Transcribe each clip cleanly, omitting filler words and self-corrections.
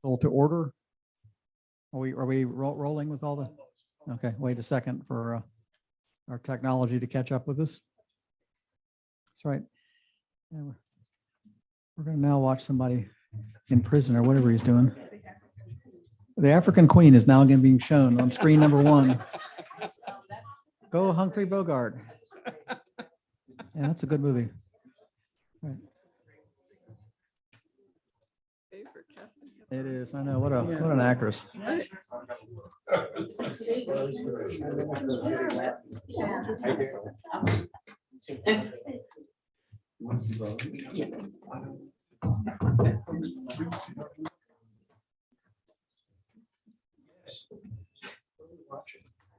Call to order. Are we rolling with all the? Okay, wait a second for our technology to catch up with us. That's right. Yeah, we're going to now watch somebody in prison or whatever he's doing. The African Queen is now again being shown on screen number 1. Go Humphrey Bogart. Yeah, that's a good movie. Right. It is. I know. What an actress.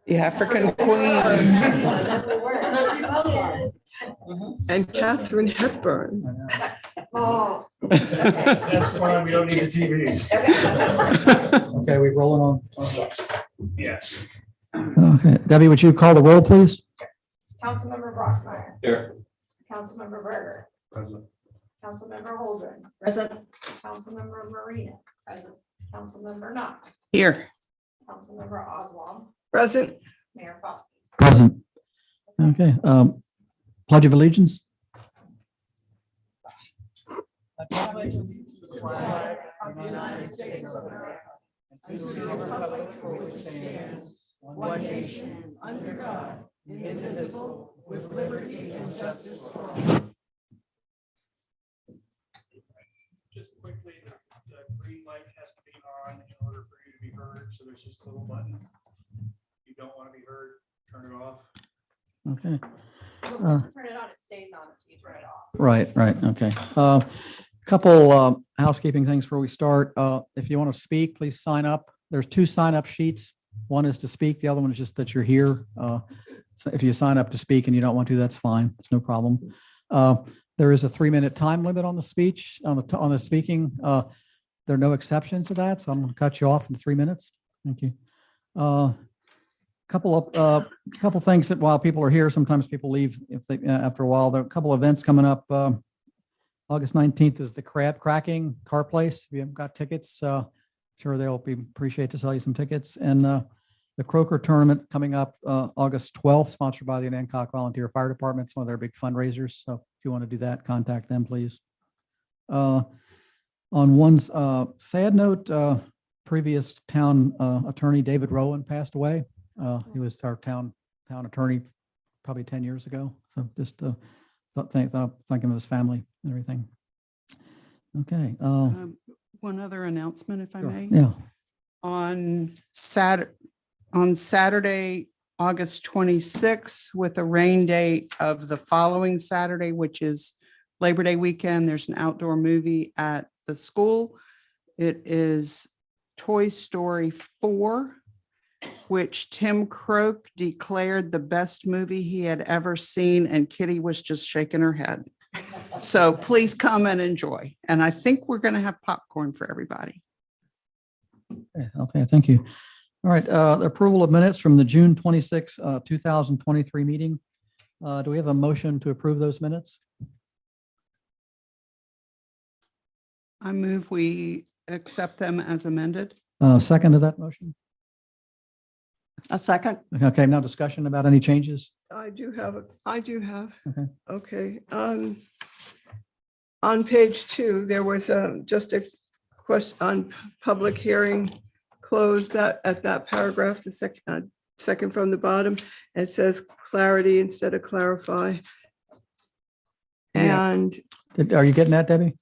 The African Queen and Katharine Hepburn. Oh. That's fine. We don't need the TVs. Okay, we rolling on. Yes. Okay, Debbie, would you call the roll, please? Councilmember Brockmeyer. Here. Councilmember Berger. Present. Councilmember Holdren. Present. Councilmember Marina. Present. Councilmember Knox. Here. Councilmember Oswald. Present. Mayor Foster. Present. Okay, Pledge of Allegiance. One nation, under God, indivisible, with liberty and justice for all. Just quickly, the green light has to be on in order for you to be heard. So there's just a little button. If you don't want to be heard, turn it off. Okay, Turn it on, it stays on until you turn it off. right, okay. Couple housekeeping things before we start. If you want to speak, please sign up. There's 2 sign-up sheets. One is to speak, the other one is just that you're here. So if you sign up to speak and you don't want to, that's fine. It's no problem. There is a 3-minute time limit on the speech, on the speaking. There are no exceptions to that, so I'm going to cut you off in 3 minutes. Thank you. Couple things that while people are here, sometimes people leave if they after a while. There are a couple events coming up. August 19th is the Crab Cracking Car Place. If you haven't got tickets, sure they'll appreciate to sell you some tickets. And the Croker Tournament coming up August 12th, sponsored by the Nancock Volunteer Fire Department. It's one of their big fundraisers. So if you want to do that, contact them, please. On one sad note, previous town attorney David Rowan passed away. He was our town attorney probably 10 years ago. So just thank him of his family and everything. Okay. One other announcement, if I may. Yeah. On Saturday, August 26th, with a rain date of the following Saturday, which is Labor Day weekend, there's an outdoor movie at the school. It is Toy Story 4, which Tim Croak declared the best movie he had ever seen, and Kitty was just shaking her head. So please come and enjoy. And I think we're going to have popcorn for everybody. Okay, thank you. All right, the approval of minutes from the June 26, 2023 meeting. Do we have a motion to approve those minutes? I move we accept them as amended. Second to that motion? A second. Okay, now discussion about any changes? I do have. Okay. Okay. On page 2, there was just a question on public hearing closed that at that paragraph, the second from the bottom, it says clarity instead of clarify. Yeah. And Are you getting that, Debbie?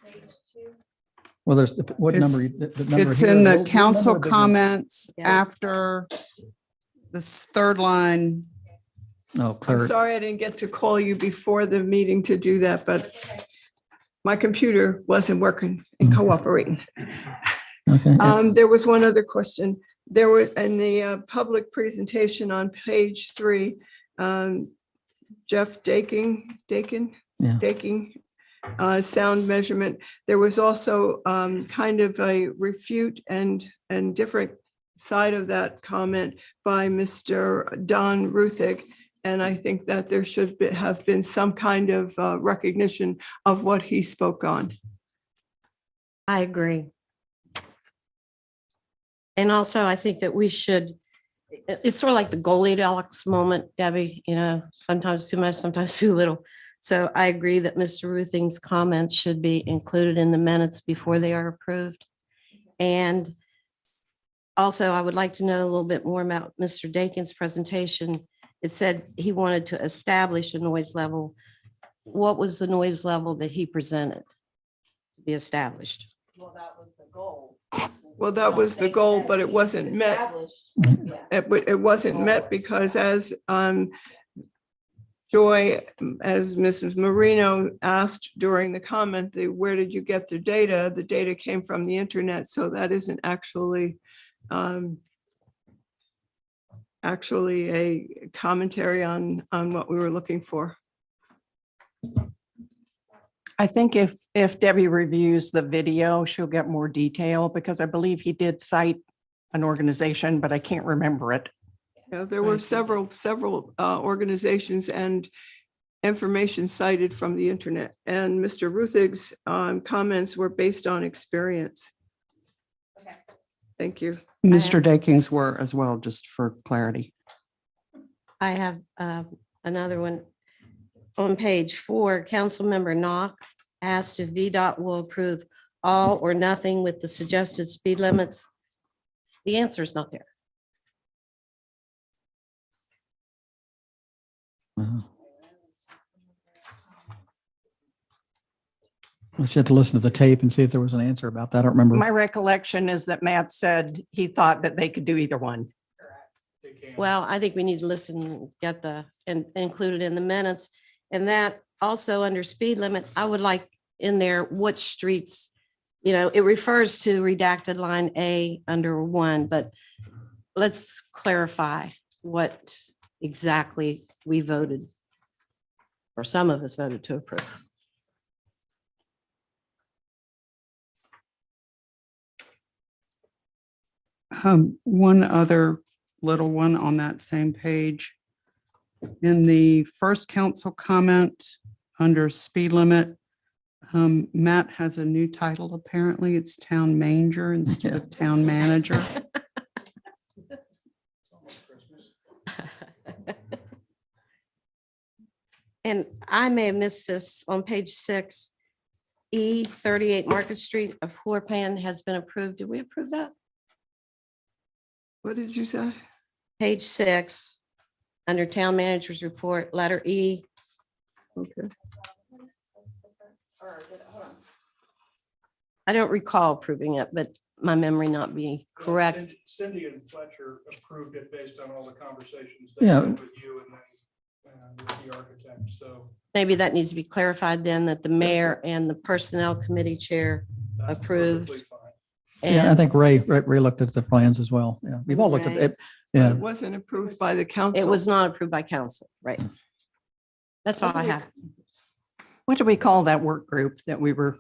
Page 2. Well, there's what It's- number? The number It's here, in the little council number or big number? comments after this third line. No, I'm clarity. sorry I didn't get to call you before the meeting to do that, but my computer wasn't working and cooperating. Okay. There was one other question. There were in the public presentation on page 3, Jeff Daking, Yeah. sound measurement. There was also kind of a refute and different side of that comment by Mr. Don Ruthig. And I think that there should have been some kind of recognition of what he spoke on. I agree. And also, I think that we should, it's sort of like the Goldilocks moment, Debbie, sometimes too much, sometimes too little. So I agree that Mr. Ruthing's comments should be included in the minutes before they are approved. And also, I would like to know a little bit more about Mr. Dakin's presentation. It said he wanted to establish a noise level. What was the noise level that he presented to be established? Well, that was the goal. Well, that was the goal, but it wasn't met. It wasn't met because as Joy, as Mrs. Marino asked during the comment, where did you get the data? The data came from the internet, so that isn't actually a commentary on what we were looking for. I think if Debbie reviews the video, she'll get more detail because I believe he did cite an organization, but I can't remember it. Yeah, there were several organizations and information cited from the internet. And Mr. Ruthig's comments were based on experience. Okay. Thank you. Mr. Dakings were as well, just for clarity. I have another one. On page 4, Councilmember Knock asked if VDOT will approve all or nothing with the suggested speed limits. The answer is not there. We should have to listen to the tape and see if there was an answer about that. I don't remember. My recollection is that Matt said he thought that they could do either one. They can. Well, I think we need to listen, and get and include it in the minutes. And that also under speed limit, I would like in there what streets, it refers to redacted line A under 1, but let's clarify what exactly we voted, or some of us voted to approve. One other little one on that same page. In the first council comment under speed limit, Matt has a new title. Apparently it's town manger instead of town manager. It's almost Christmas. And I may have missed this on page 6, E 38 Market Street, a floor plan has been approved. Did we approve that? What did you say? Page 6, under Town Manager's Report, letter E. Okay. Or, hold on. I don't recall approving it, but my memory not being correct. Cindy and Fletcher approved it based on all the conversations they Yeah. had with you and then with the architect, so. Maybe that needs to be clarified then, that the mayor and the Personnel Committee Chair that's Approved. perfectly fine. Yeah, I and think Ray looked at the plans as well. Yeah, we've all looked at Right. it. Yeah. It wasn't approved by the council. it was not approved by council, right? That's all I have. What do we call that work group that we were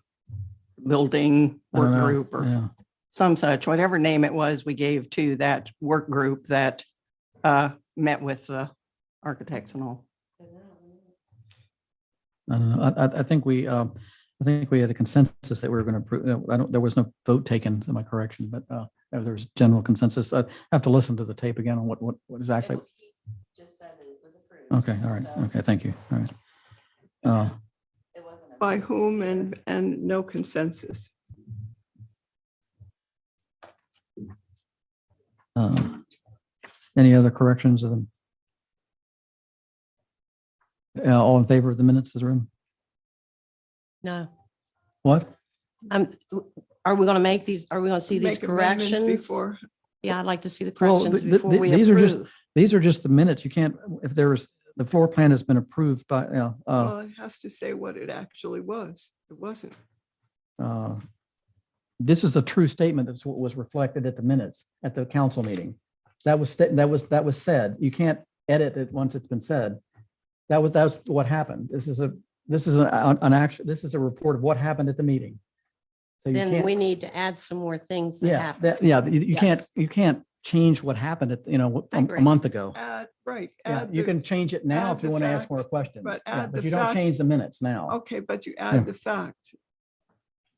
building, I don't work know. group or Yeah. some such, whatever name it was, we gave to that work group that met with the architects and all. I don't know. I think we had a consensus that we were going to approve. There was no vote taken, to my correction, but there was general consensus. I have to listen to the tape again on what exactly. Just said that it was approved. Okay, all right. So Okay, thank you. All right. It wasn't. By approved. whom and no consensus. Any other corrections of them? All in favor of the minutes is room? No. What? Are we going to make these, are we going to see these Make amendments corrections? Before. Yeah, I'd like to see the Well, corrections th- before th- we these are just- approve. These are just the minutes. You can't, if there's, the floor plan has been approved by, Well, it has to say what it actually was. It wasn't. this is a true statement. That's what was reflected at the minutes at the council meeting. That was said. You can't edit it once it's been said. That's what happened. This is an action. This is a report of what happened at the meeting. So you Then can't, we need to add some more things that yeah, happened. you Yes. can't change what happened at, I a agree. month ago. Right. Yeah, add you the- can change it now add if you the want to ask fact, more questions. but Yeah, add But the you don't fact- change the minutes now. Okay, but you Yeah. add the fact.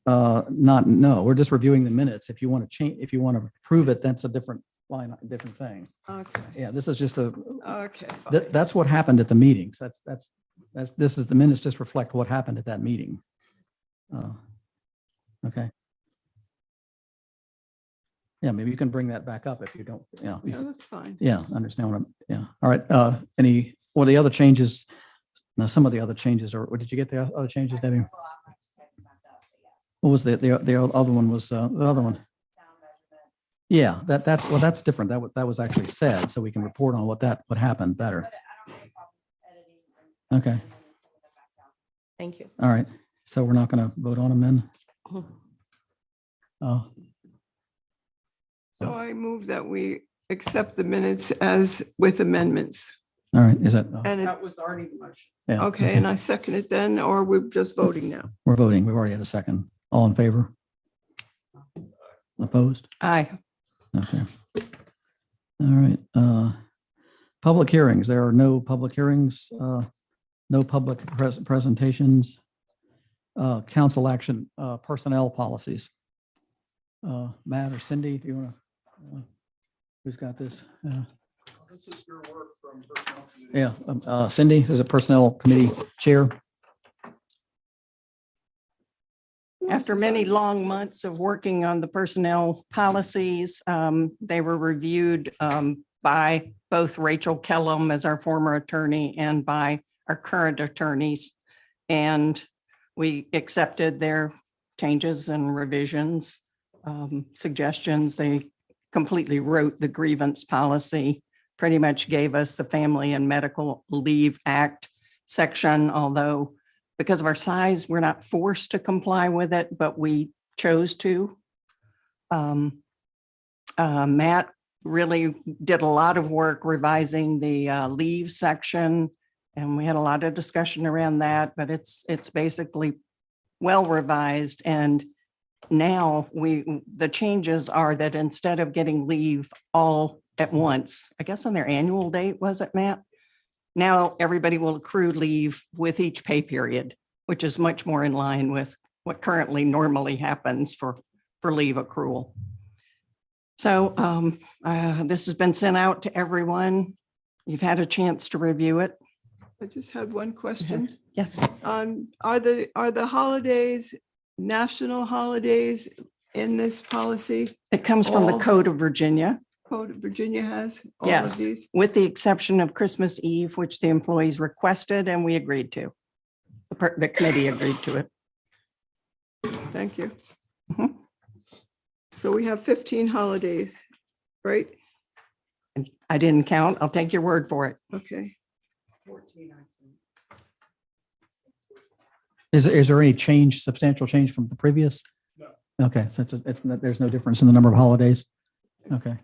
No, we're just reviewing the minutes. If you want to change, if you want to approve it, that's a different line, different thing. Okay, Yeah, this is just a, okay. fine. that's what happened at the meetings. This is, the minutes just reflect what happened at that meeting. Okay. Yeah, maybe you can bring that back up if you don't, yeah. No, that's fine. Yeah, I understand what I'm, yeah. All right, the other changes, now some of the other changes are, did you get the other changes, Debbie? So I'll have to type them back up, but yes. What was the other one was, the other one? Sound measurement. Yeah, that's different. That was actually said, so we can report on what happened better. But I don't have a problem editing. and- Okay. and then sending them back out. Thank you. All right, so we're not going to vote on them then? Mhm. Oh, So I move that we accept the minutes as with amendments. all right, is that, And it, That was already the motion. yeah. okay, and I second it then, or we're just voting now? We're voting. We've already had a second. All in favor? Opposed? Aye. Okay. All right. Public hearings. There are no public hearings, no public presentations. Council action, personnel policies. Matt or Cindy, do you want to, who's got this? This is your work from personnel committee. Yeah, Cindy is a personnel committee chair. After many long months of working on the personnel policies, they were reviewed by both Rachel Kellum as our former attorney and by our current attorneys. And we accepted their changes and revisions, suggestions. They completely wrote the grievance policy, pretty much gave us the Family and Medical Leave Act section, although because of our size, we're not forced to comply with it, but we chose to. Matt really did a lot of work revising the leave section, and we had a lot of discussion around that, but it's basically well revised. And now the changes are that instead of getting leave all at once, I guess on their annual date, was it, Matt? Now everybody will accrue leave with each pay period, which is much more in line with what currently normally happens for leave accrual. So this has been sent out to everyone. You've had a chance to review it. I just had one question. Yes. Are the holidays, national holidays in this policy? It comes from the All- Code of Virginia. Code of Virginia has all of Yes, these? with the exception of Christmas Eve, which the employees requested and we agreed to. The committee agreed to it. Thank you. Mhm. So we have 15 holidays, right? And I didn't count. I'll take your word for it. Okay. Is there any change, substantial change from the previous? No. Okay, so there's no difference in the number of holidays? Okay.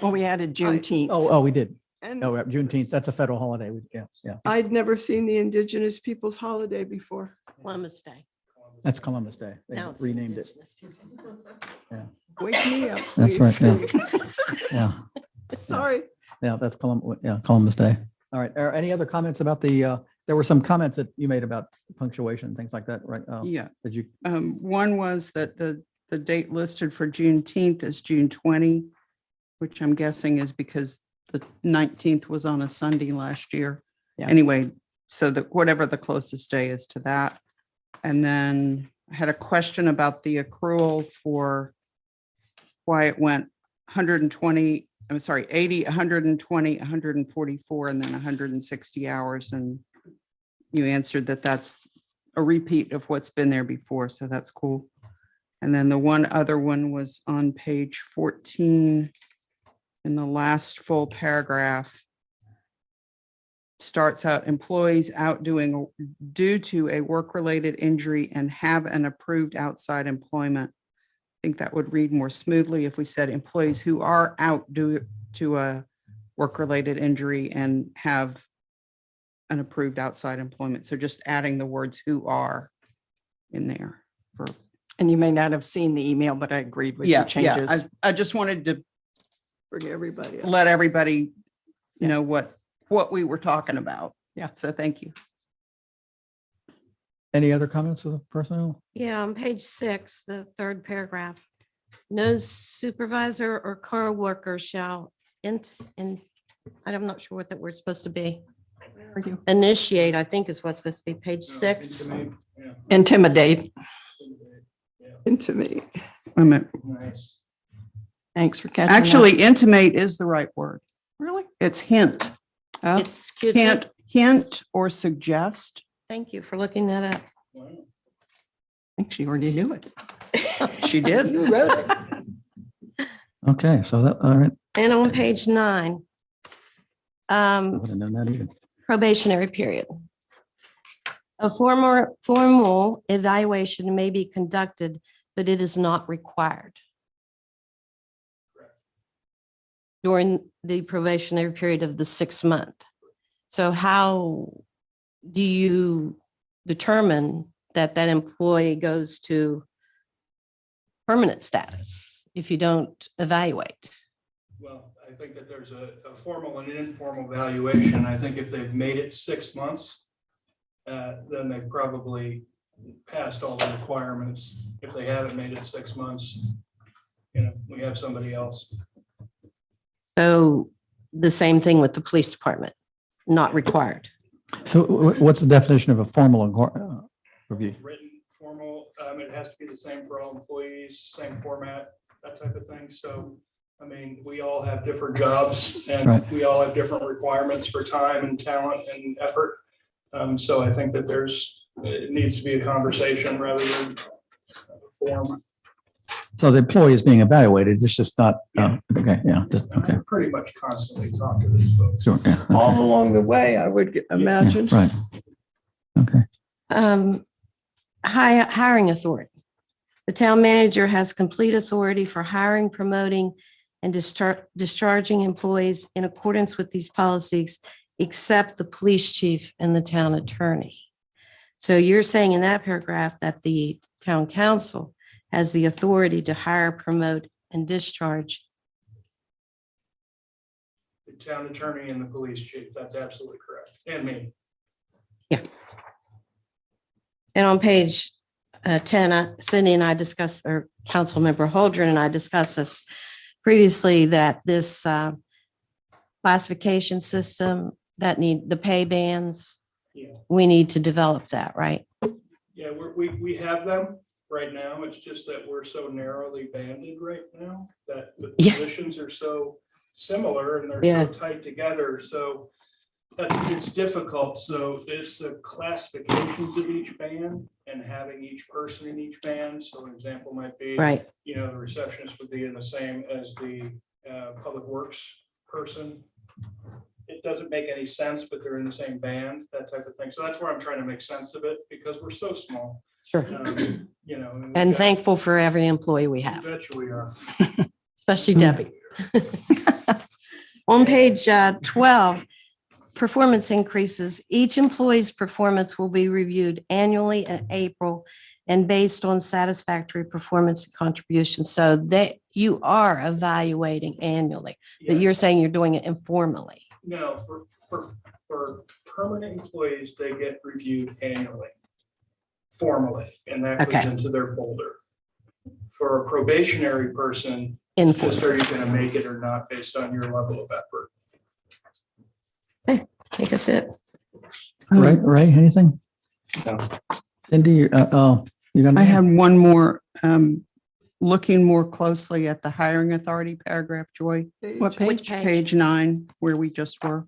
Well, we added Juneteenth. Oh, we did. And Oh, Juneteenth, that's a federal holiday. Yeah. I'd never seen the Indigenous Peoples' holiday before. Columbus Day. That's Columbus Day. They Now it's renamed it. Indigenous Peoples. Wake me up, That's please. right, Yeah, Sorry. yeah, that's Columbus Day. All right. Are any other comments about there were some comments that you made about punctuation, things like that, right? Yeah. Did you, One was that the date listed for Juneteenth is June 20, which I'm guessing is because the 19th was on a Sunday last year. Yeah. Anyway, so that whatever the closest day is to that. And then I had a question about the accrual for why it went 120, I'm sorry, 80, 120, 144, and then 160 hours. And you answered that that's a repeat of what's been there before, so that's cool. And then the one other one was on page 14 in the last full paragraph. Starts out employees out due to a work-related injury and have an approved outside employment. I think that would read more smoothly if we said employees who are out due to a work-related injury and have an approved outside employment. So just adding the words who are in there for. And you may not have seen the email, but I agreed with Yeah, the changes. yeah. I just wanted to Bring everybody up. let everybody Yeah. know what we were talking about. Yeah. So thank you. Any other comments with the personnel? Yeah, on page 6, the third paragraph. No supervisor or co-worker shall I'm not sure what that word's supposed to be. Where are you? Initiate, I think is what's supposed to be page No, 6. intimate, yeah, Intimidate. intimidate, yeah, Into me. Wait a minute. nice. Thanks for catching that. Actually, intimate is the right word. Really? It's hint, Oh, Excuse me. hint or suggest. Thank you for looking that up. Wow. I think she already knew it. She did. You wrote it. Okay, so that, all right. And on page 9, I would have known that either. probationary period. A formal evaluation may be conducted, but it is not required Correct. during the probationary period of the 6 month. So how do you determine that that employee goes to permanent status if you don't evaluate? Well, I think that there's a formal and informal valuation. I think if they've made it 6 months, then they've probably passed all the requirements. If they haven't made it 6 months, we have somebody else. So the same thing with the police department, not required. So what's the definition of a formal review? Written, formal, it has to be the same for all employees, same format, that type of thing. So, I mean, we all have different jobs and Right. we all have different requirements for time and talent and effort. So I think that it needs to be a conversation rather than a form. So the employee is being evaluated, it's just not, okay, yeah, okay, I pretty much constantly talk to these folks. sure, yeah. okay, All along the way, I would yeah, imagine. Right. Okay, Hiring authority. The town manager has complete authority for hiring, promoting, and discharging employees in accordance with these policies, except the police chief and the town attorney. So you're saying in that paragraph that the town council has the authority to hire, promote, and discharge. The town attorney and the police chief, that's absolutely correct. And me. And on page 10, Cindy and I discussed, or Councilmember Holdren and I discussed this previously, that this classification system that need the pay bands, Yeah. we need to develop that, right? Yeah, we have them right now. It's just that we're so narrowly banded right now that the Yeah. positions are so similar and they're Yeah. so tight together. So it's difficult. So it's the classifications of each band and having each person in each band. So an example might be, Right. the receptionist would be in the same as the public works person. It doesn't make any sense, but they're in the same band, that type of thing. So that's where I'm trying to make sense of it because we're so small. Sure. And we've And got- thankful for every employee we You have, betcha we are. especially Debbie. On page 12, performance increases. Each employee's performance will be reviewed annually in April and based on satisfactory performance and contributions. So you are evaluating annually, but Yeah. you're saying you're doing it informally. No, for permanent employees, they get reviewed annually, formally, and that goes Okay. into their folder. For a probationary person, Informal. just are you gonna make it or not based on your level of effort? I think that's it. Ray, anything? No. Cindy, you got? I had one more, looking more closely at the hiring authority paragraph, Joy. What Which page? page? Page 9, where we just were.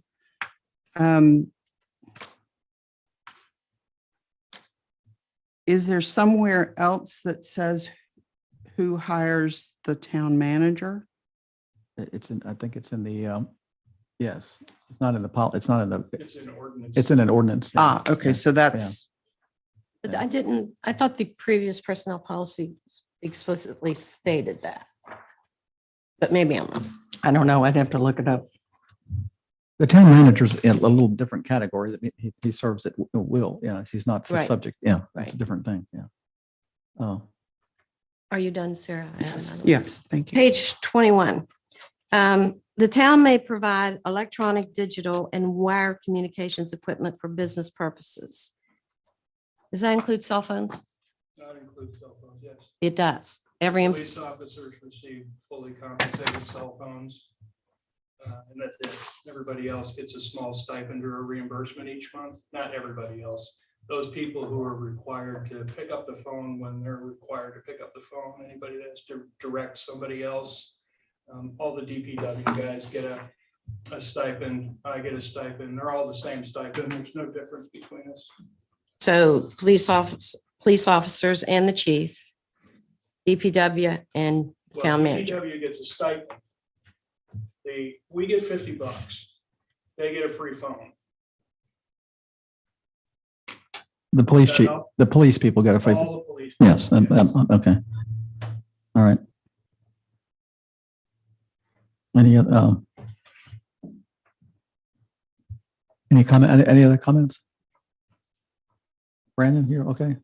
Is there somewhere else that says who hires the town manager? It's in, I think it's in the, yes, it's not in the, it's not in the, It's an ordinance. it's in an ordinance. yeah. Ah, okay, Yeah. so that's, But I thought the previous personnel policy explicitly stated that. But maybe I'm wrong. I don't know. I'd have to look it up. The town manager's in a little different category that he serves at will. Yeah, he's not Right. subject. Yeah, it's a Right. different thing. Yeah. Oh, Are you done, Sarah? I have another one. yes, thank you. Page 21. The town may provide electronic, digital, and wire communications equipment for business purposes. Does that include cell phones? Not include cell phones, yes. It does. Every, Police officers receive fully compensated cell phones. And that's it. Everybody else gets a small stipend or a reimbursement each month. Not everybody else. Those people who are required to pick up the phone when they're required to pick up the phone, anybody that has to direct somebody else. All the DPW guys get a stipend. I get a stipend. They're all the same stipend. There's no difference between us. so police officers and the chief, DPW and Well, town manager. DPW gets a stipend. We get $50. They get a free phone. The police That chief, help? the police people get a free, All the police. yes, okay. All right. Any comment, any other comments? Brandon, here, okay.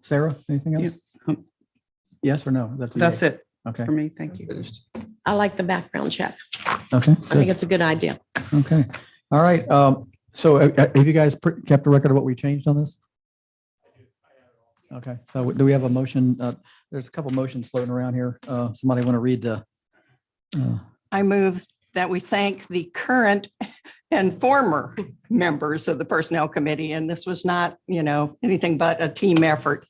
Sarah, anything else? Yeah, Yes or no? That's it Okay, for me. Thank you. I like the background check. okay, I think good, it's a good idea. okay. All right, so have you guys kept a record of what we changed on this? Okay, so do we have a motion? There's a couple motions floating around here. Somebody want to read the? I move that we thank the current and former members of the Personnel Committee, and this was not, anything but a team effort,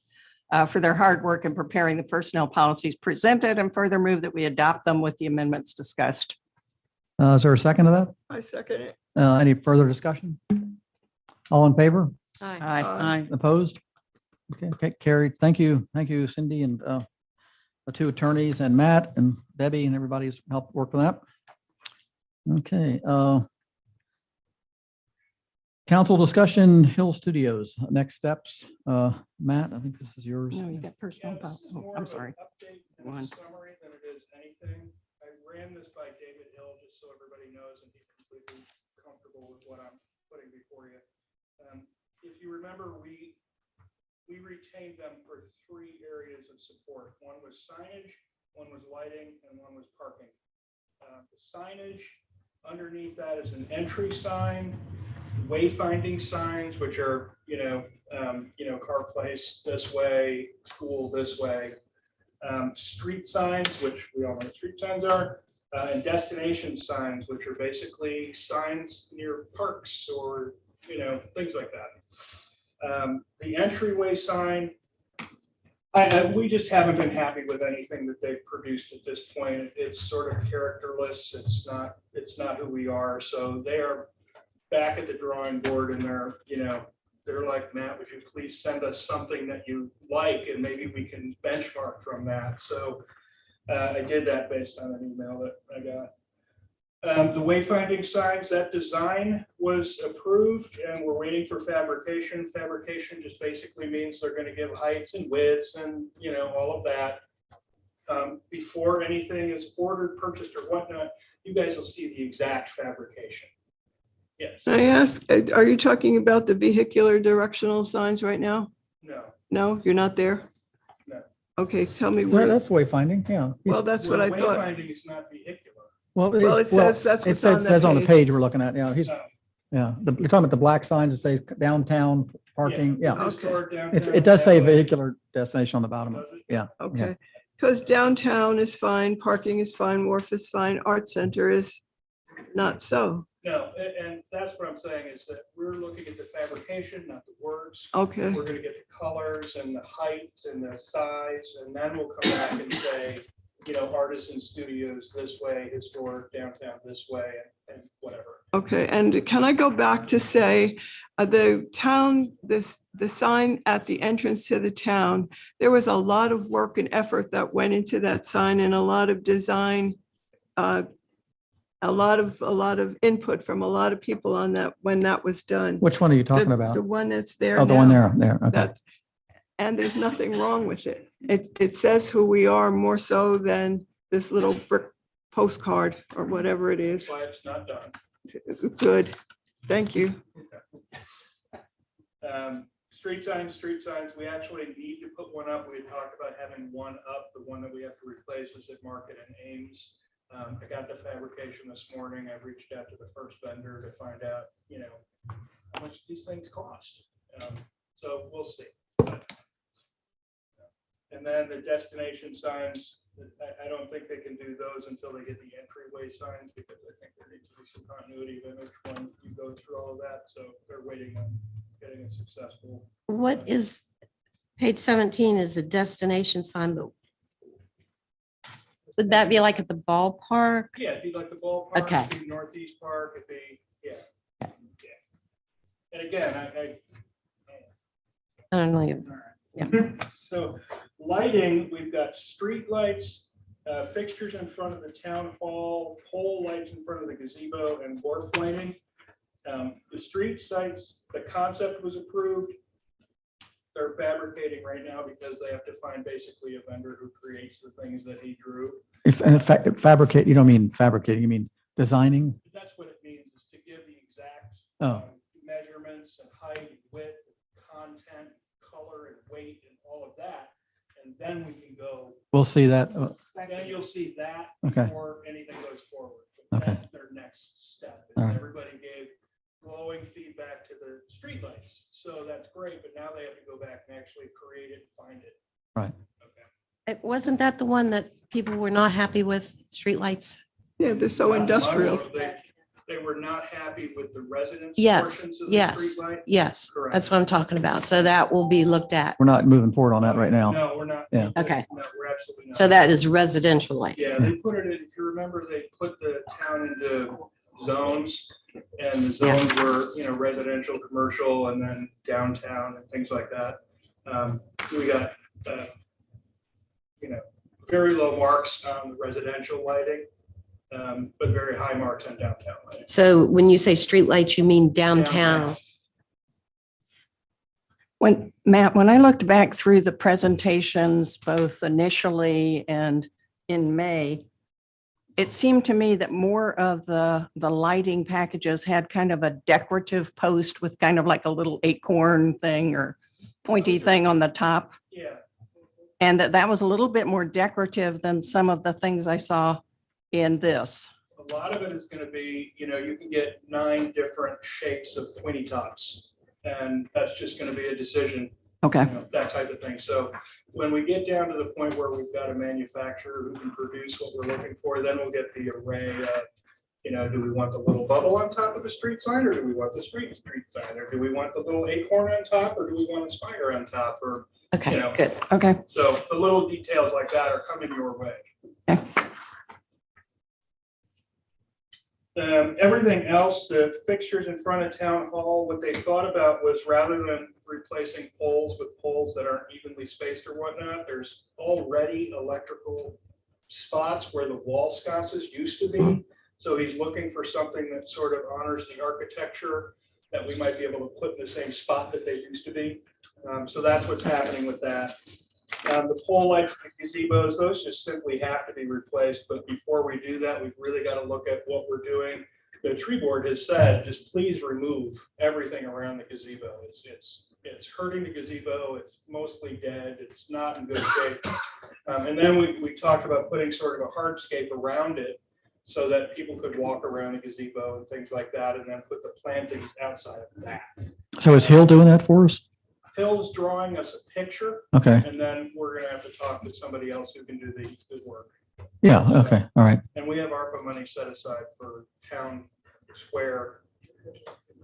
for their hard work in preparing the personnel policies presented, and further move that we adopt them with the amendments discussed. Is there a second to that? I second it. Any further discussion? All in favor? Aye. Aye. Aye. Opposed? Okay, carried. Thank you, Cindy, and the two attorneys, and Matt and Debbie, and everybody who's helped work on that. Okay. Council discussion, Hill Studios, next steps. Matt, I think this is yours. No, you got personal. Yeah, this is more I'm of an sorry. update and Go on. a summary than it is anything. I ran this by David Hill, just so everybody knows and he's completely comfortable with what I'm putting before you. If you remember, we retained them for 3 areas of support. One was signage, one was lighting, and one was parking. The signage, underneath that is an entry sign, wayfinding signs, which are, car place this way, school this way. Street signs, which we all know what street signs are, and destination signs, which are basically signs near parks or, things like that. The entryway sign, we just haven't been happy with anything that they've produced at this point. It's sort of characterless. It's not who we are. So they are back at the drawing board, and they're like, Matt, would you please send us something that you like, and maybe we can benchmark from that. So I did that based on an email that I got. The wayfinding signs, that design was approved, and we're waiting for fabrication. Fabrication just basically means they're going to give heights and widths and, all of that. Before anything is ordered, purchased, or whatnot, you guys will see the exact fabrication. Yes. Can I ask, are you talking about the vehicular directional signs right now? No. No, you're not there? No. Okay, tell me Well, where. that's wayfinding, yeah. Well, that's what I thought. Wayfinding is not vehicular. Well, it says that's it what's on says that on the page. page we're looking at, yeah, Oh. you're talking about the black signs that say downtown parking, yeah. It does say vehicular destination on the bottom, Does it? yeah. Okay, because downtown is fine, parking is fine, wharf is fine, art center is not so. No, and that's what I'm saying is that we're looking at the fabrication, not the words. Okay, We're gonna get the colors and the height and the size, and then we'll come back and say, artisan studios this way, historic downtown this way, and whatever. okay, and can I go back to say, the town, the sign at the entrance to the town, there was a lot of work and effort that went into that sign, and a lot of design, a lot of input from a lot of people on that when that was done. Which one are you talking The- about? The one that's there Oh, the one now. there, okay. That's, and there's nothing wrong with it. It says who we are more so than this little brick postcard or whatever it is. That's why it's not done. Good, thank you. Street signs, we actually need to put one up. We had talked about having one up. The one that we have to replace is at Market and Ames. I got the fabrication this morning. I reached out to the first vendor to find out, how much these things cost. So we'll see. And then the destination signs, I don't think they can do those until they get the entryway signs, because I think there needs to be some continuity of image when you go through all of that. So they're waiting on getting a successful. What is, page 17 is a destination sign, but would that be like at the ballpark? Yeah, it'd be like the ballpark. Okay. It'd be Northeast Park, it'd be, yeah. And again, I don't know. So lighting, we've got street lights, fixtures in front of the town hall, pole lights in front of the gazebo, and wharf lighting. The street sites, the concept was approved. They're fabricating right now because they have to find basically a vendor who creates the things that he drew. And in fact, fabricate, you don't mean fabricating, you mean designing? That's what it means, is to give the exact Oh. measurements and height, width, content, color and weight and all of that. And then we can go, We'll see that. then you'll see that Okay. before anything goes forward. Okay. That's their next step. All And right. everybody gave glowing feedback to the streetlights. So that's great, but now they have to go back and actually create it and find it. Right. Okay. Wasn't that the one that people were not happy with, streetlights? Yeah, they're so Not in my industrial. world. They were not happy with the residents. Yes, portions of the yes. streetlight. Yes, Correct. that's what I'm talking about. So that will be looked at. We're not moving forward on that right now. No, we're not. Yeah. Okay. No, we're absolutely not. So that is residential light. Yeah, they put it in, if you remember, they put the town into zones, and the zones were, residential, commercial, and then downtown and things like that. We got, very low marks on the residential lighting, but very high marks on downtown lighting. So when you say streetlights, you mean downtown? Matt, when I looked back through the presentations, both initially and in May, it seemed to me that more of the lighting packages had kind of a decorative post with kind of like a little acorn thing or pointy thing on the top. Yeah, And that was a little bit more decorative than some of the things I saw in this. a lot of it is gonna be, you can get 9 different shapes of pointy tops. And that's just gonna be a decision, Okay. that type of thing. So when we get down to the point where we've got a manufacturer who can produce what we're looking for, then we'll get the array of, do we want the little bubble on top of the street sign, or do we want the street sign, or do we want the little acorn on top, or do we want a spider on top, or, Okay, Yeah. good. Okay. so the little details like that are coming your way. Everything else, the fixtures in front of town hall, what they thought about was, rather than replacing poles with poles that aren't evenly spaced or whatnot, there's already electrical spots where the wall sconces used to be. So he's looking for something that sort of honors the architecture that we might be able to put in the same spot that they used to be. So that's what's happening with that. The pole lights, the gazebos, those just simply have to be replaced. But before we do that, we've really got to look at what we're doing. The tree board has said, just please remove everything around the gazebo. It's hurting the gazebo. It's mostly dead. It's not in good shape. And then we talked about putting sort of a hardscape around it so that people could walk around the gazebo and things like that, and then put the plantings outside of that. So is Hill doing that for us? Phil's drawing us a picture, Okay. and then we're gonna have to talk to somebody else who can do the work. Yeah. Okay. All right. And we have ARPA money set aside for town square.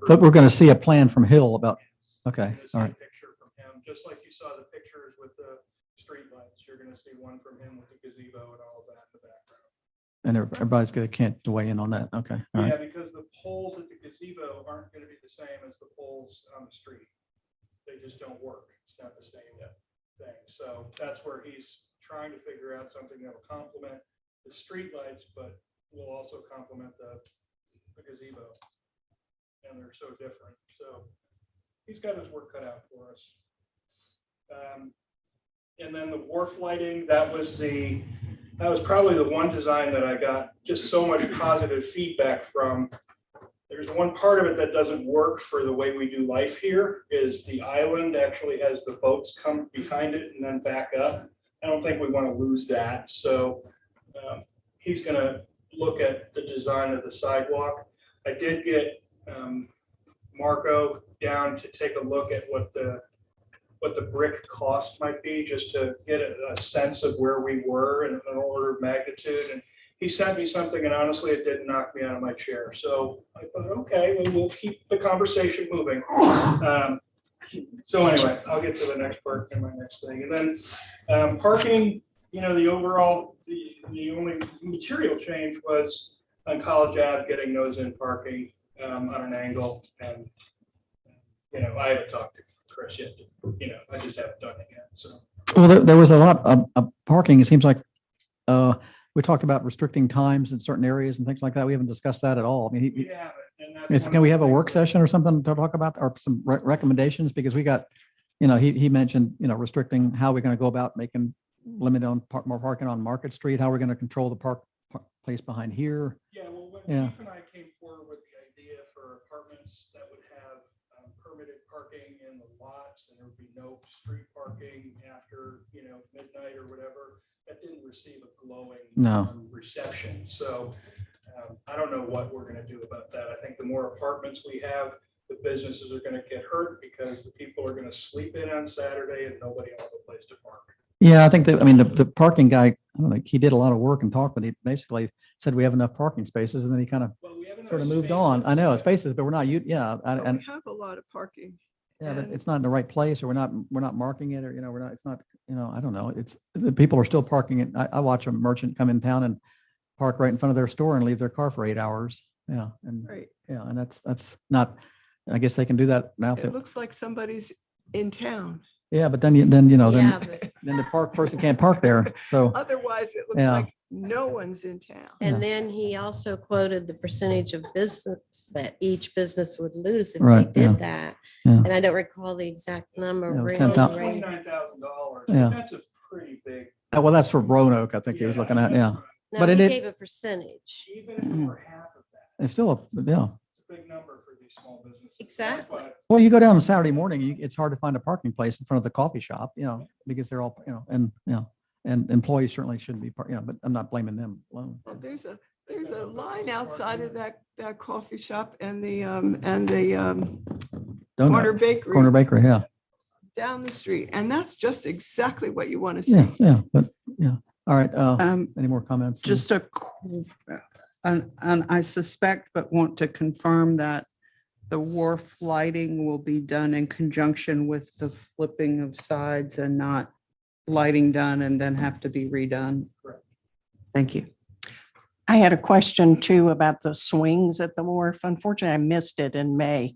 But we're going to see a plan from Hill about, okay. You're gonna see All a right. picture from him, just like you saw the pictures with the streetlights. You're gonna see one from him with the gazebo and all of that in the background. And everybody's going to can't weigh in on that. Okay. All Yeah, right. because the poles at the gazebo aren't gonna be the same as the poles on the street. They just don't work. It's not the same thing. So that's where he's trying to figure out something that will complement the streetlights, but will also complement the gazebo. And they're so different. So he's got his work cut out for us. And then the wharf lighting, that was probably the one design that I got just so much positive feedback from. There's one part of it that doesn't work for the way we do life here, is the island actually has the boats come behind it and then back up. I don't think we want to lose that. So he's gonna look at the design of the sidewalk. I did get Marco down to take a look at what the brick cost might be, just to get a sense of where we were in an order of magnitude. And he sent me something, and honestly, it didn't knock me out of my chair. So I thought, okay, well, we'll keep the conversation moving. So anyway, I'll get to the next part in my next thing. And then parking, the overall, the only material change was on College Ave, getting nose-in parking on an angle. And, I haven't talked to Chris yet. I just haven't done it yet. So. Well, there was a lot of parking. It seems like we talked about restricting times in certain areas and things like that. We haven't discussed that at all. I mean, We haven't. And that's one can of we the have a things work that- session or something to talk about, or some recommendations? Because we got, he mentioned, restricting how we're going to go about making limit on more parking on Market Street, how we're going to control the park place behind here. Yeah, well, when Yeah. Chief and I came forward with the idea for apartments that would have permitted parking in the lots, and there would be no street parking after, midnight or whatever, that didn't receive a glowing No. reception. So I don't know what we're going to do about that. I think the more apartments we have, the businesses are going to get hurt, because the people are going to sleep in on Saturday and nobody will have a place to park. Yeah, I think that, I mean, the parking guy, I don't know, he did a lot of work and talk, but he basically said we have enough parking spaces, and then he kind of Well, we have enough sort of moved on. I spaces, know but- spaces, but we're not, But and we have a lot of parking. yeah, but and- it's not in the right place, or we're not marking it, or, we're not, it's not, I don't know. It's, the people are still parking it. I watch a merchant come in town and park right in front of their store and leave their car for 8 hours. Yeah. And, Right. yeah, and that's not, I guess they can do that now. if It it- looks like somebody's in town. Yeah, but then, Yeah, then but- the park person can't park there. So, Otherwise, it looks Yeah. like no one's in town. And then he also quoted the percentage of business that each business would lose if they Right, yeah. did that. Yeah. And I don't recall the exact number. Yeah, it was Ray, 10,000. Ray. $29,000. Yeah. That's a pretty big. well, that's for Roanoke, I think he was looking at, yeah. No, But he it did- gave a percentage. Even if it were half of that, It's still, yeah. it's a big number for these small businesses. That's Exactly. why- Well, you go down on Saturday morning, it's hard to find a parking place in front of the coffee shop, because they're all, and employees certainly shouldn't be, but I'm not blaming them alone. Well, there's a line outside of that coffee shop and the Corner Donut, Bakery Corner Bakery, yeah, down the street. And that's just exactly what you want to see. yeah, but, yeah. All right, Um, any more comments? Just and I suspect, but want to confirm that the wharf lighting will be done in conjunction with the flipping of sides, and not lighting done and then have to be redone. Correct. Thank you. I had a question too about the swings at the wharf. Unfortunately, I missed it in May.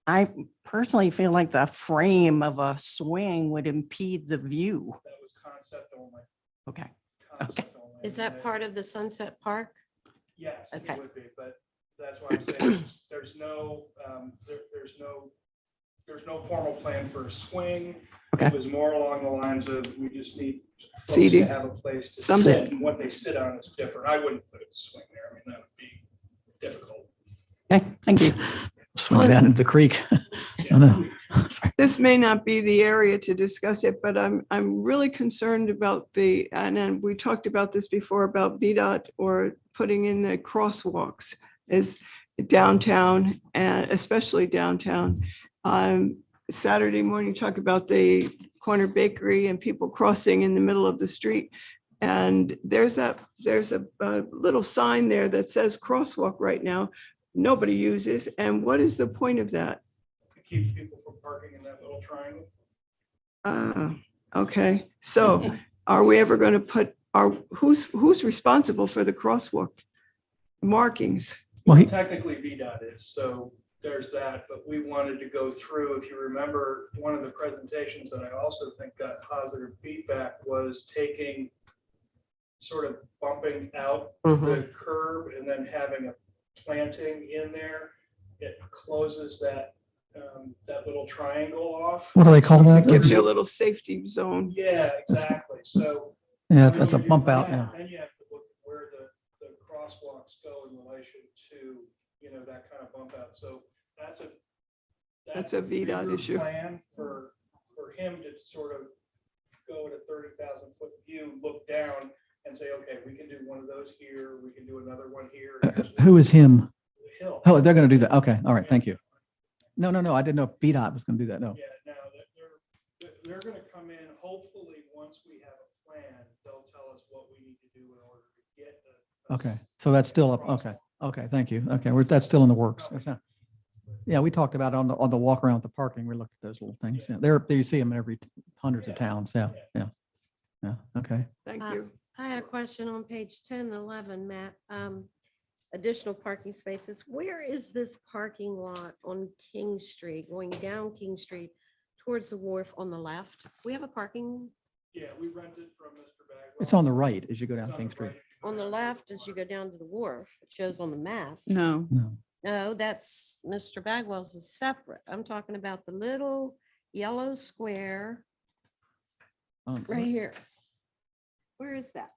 I personally feel like the frame of a swing would impede the view. That was concept only. Okay. Concept only. Is that part of the Sunset Park? Yes, it Okay. would be, but that's why I'm saying there's no formal plan for a swing. Okay. It was more along the lines of, we just need folks to Seating. have a place to Some- sit, and what they sit on is different. I wouldn't put a swing there. I mean, that would be difficult. Okay, thank you. Swing down into the creek. I know. Sorry. This may not be the area to discuss it, but I'm really concerned about and then we talked about this before about VDOT or putting in the crosswalks is downtown, and especially downtown. Saturday morning, you talk about the Corner Bakery and people crossing in the middle of the street. And there's a little sign there that says crosswalk right now. Nobody uses. And what is the point of that? To keep people from parking in that little triangle. Okay, so are we ever going to put who's responsible for the crosswalk markings? Well, Technically, VDOT is, so there's that, but we wanted to go through, if you remember, one of the presentations that I also think got positive feedback was taking, sort of bumping out the curb and then having a planting in there. It closes that little triangle off. what do they call that? Gives you a little safety zone. Yeah, exactly. So. Yeah, when that's a you do bump out, that, yeah. Then you have to look at where the crosswalks go in relation to, that kind of bump out. So that's That's a VDOT bigger issue. Plan for him to sort of go at a 30,000 foot view, look down and and say, okay, we can do one of those here, we can do another one here. Who is him? Hill. Oh, they're going to do that. Okay. All right. Thank you. No, I didn't know if VDOT was going to do that. No. Yeah, no, they're gonna come in, hopefully, once we have a plan, they'll tell us what we need to do in order to get the. Okay. So that's still up. Okay. Okay. Thank you. Okay. That's still in the works. Yeah, we talked about it on the walk around with the parking. We looked at those little things. Yeah, there you see them in every hundreds of towns. Yeah. Yeah. Yeah. Okay. Thank Uh, you. I had a question on page 10 and 11, Matt. Additional parking spaces. Where is this parking lot on King Street, going down King Street towards the wharf on the left? We have a parking Yeah, we rented from Mr. Bagwell. It's on the right as you go It's down on King the Street. right. on the left as you go down to the wharf. It shows on the map. No, No. No, that's Mr. Bagwell's is separate. I'm talking about the little yellow square right here. Where is that?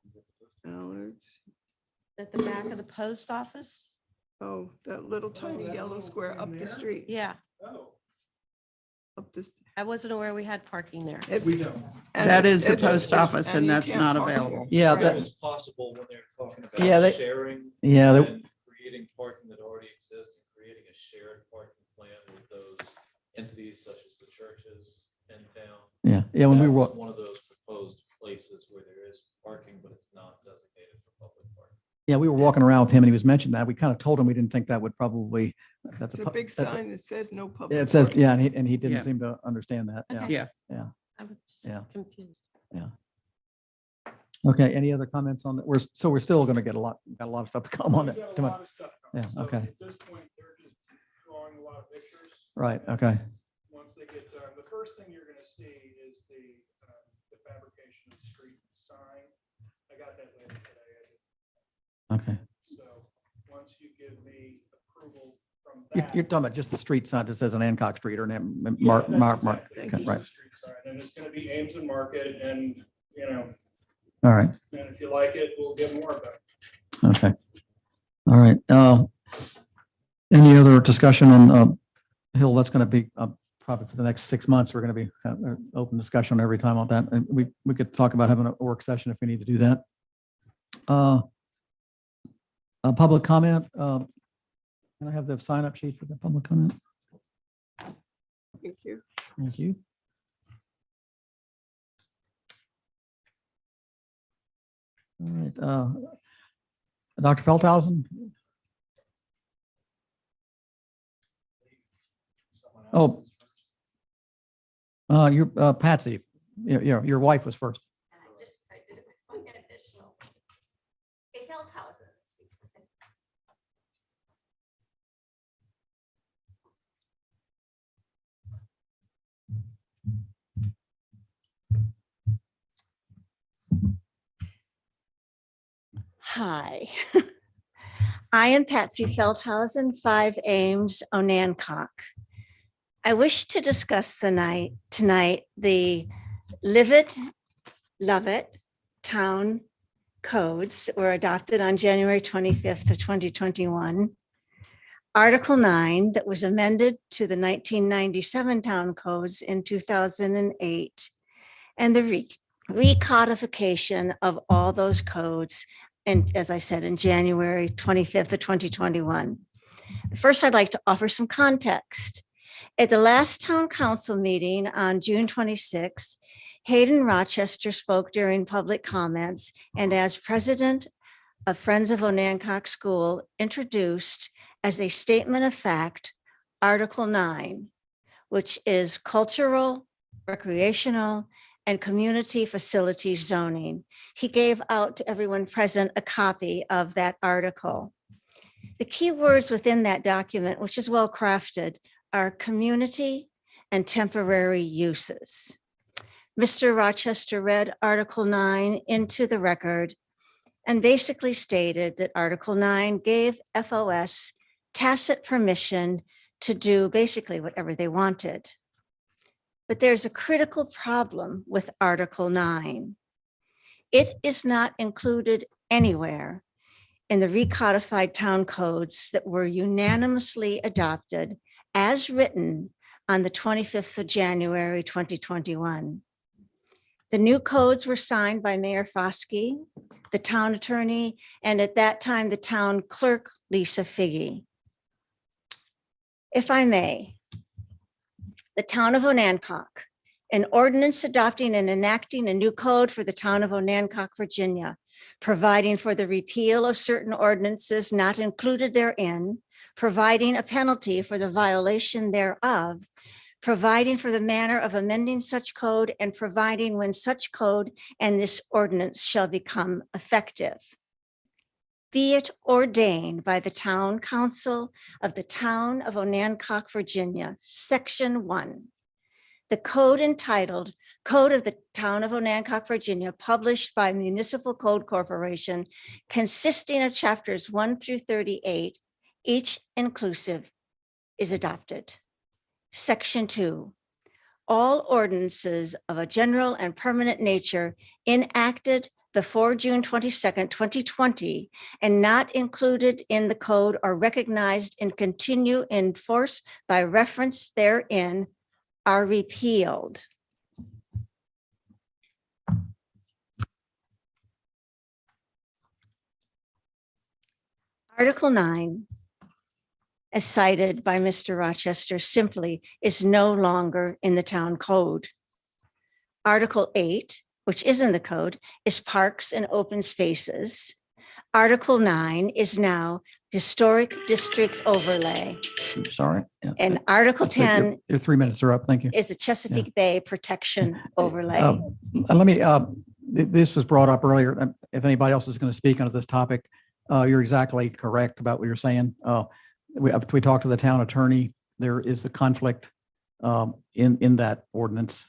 Allards. At the back of the post office? Oh, that little tiny that yellow little square one up the there? street, Yeah, Oh, up this. I wasn't aware we had parking there. we don't. that is the It- post office and and you that's can't not park available. Yeah. It That, was possible when they were talking Yeah, about they- sharing yeah. and creating parking that already exists and creating a shared parking plan with those entities such as the churches in town. Yeah. Yeah. When we That were, was one of those proposed places where there is parking, but it's not designated for public parking. yeah, we were walking around with him and he was mentioning that. We kind of told him we didn't think that would probably, that's It's a pu- big that's a- sign that says no public. Yeah, it says, parking. yeah, and he Yeah. didn't seem to understand that. Yeah. Okay. Yeah. I was just Yeah. confused. Okay. Any other comments on that? We're still going to got a lot of stuff to come on We've it. got a Come on. lot of stuff coming. Yeah, So okay. At this point, they're just drawing a lot of pictures. Right. Okay. Once they get done, the first thing you're gonna see is the fabrication of the street sign. I got that later today. Okay. So once you give me approval from You're, that. you're talking about just the street sign that says an Hancock Street or an Yeah, Mark, that's Mark, Mark. exactly- Okay, it's right. the street sign, and it's gonna be Ames and Market, and, you know, All right. and if you like it, we'll get more of it. Okay. All right. Any other discussion on Hill? That's going to be probably for the next 6 months. We're going to be open discussion every time on that. And we could talk about having a work session if we need to do that. A public comment. Can I have the sign up sheet for the public comment? Thank you. Thank you. All right. Dr. Feldhausen? Oh. Your Patsy, your wife was first. I did it with my initial. They felt houses. Hi, I am Patsy Feldhausen, 5 Ames, Onancock. I wish to discuss tonight the Live It, Love It town codes that were adopted on January 25th of 2021. Article 9 that was amended to the 1997 town codes in 2008, and the recodification of all those codes. And as I said, in January 25th of 2021. First, I'd like to offer some context. At the last town council meeting on June 26th, Hayden Rochester spoke during public comments and as president of Friends of Onancock School introduced as a statement of fact, Article 9, which is cultural, recreational, and community facilities zoning. He gave out to everyone present a copy of that article. The key words within that document, which is well crafted, are community and temporary uses. Mr. Rochester read Article 9 into the record and basically stated that Article 9 gave FOS tacit permission to do basically whatever they wanted. But there's a critical problem with Article 9. It is not included anywhere in the recodified town codes that were unanimously adopted as written on the 25th of January, 2021. The new codes were signed by Mayor Foskey the town attorney, and at that time, the town clerk, Lisa Figgy. If I may, the town of Onancock, an ordinance adopting and enacting a new code for the town of Onancock, Virginia, providing for the repeal of certain ordinances not included therein, providing a penalty for the violation thereof, providing for the manner of amending such code, and providing when such code and this ordinance shall become effective. Be it ordained by the Town Council of the Town of Onancock, Virginia, Section 1. The code entitled Code of the Town of Onancock, Virginia, published by Municipal Code Corporation, consisting of chapters 1 through 38, each inclusive, is adopted. Section 2. All ordinances of a general and permanent nature enacted before June 22nd, 2020, and not included in the code are recognized and continue in force by reference therein are repealed. Article 9, as cited by Mr. Rochester, simply is no longer in the town code. Article 8, which is in the code, is parks and open spaces. Article 9 is now historic district overlay. I'm sorry. Yeah. And Article That's it. 10 Your 3 minutes are up. Thank you. is the Chesapeake Bay protection overlay. Let me, this was brought up earlier. If anybody else is going to speak on this topic, you're exactly correct about what you're saying. We talked to the town attorney. There is a conflict in that ordinance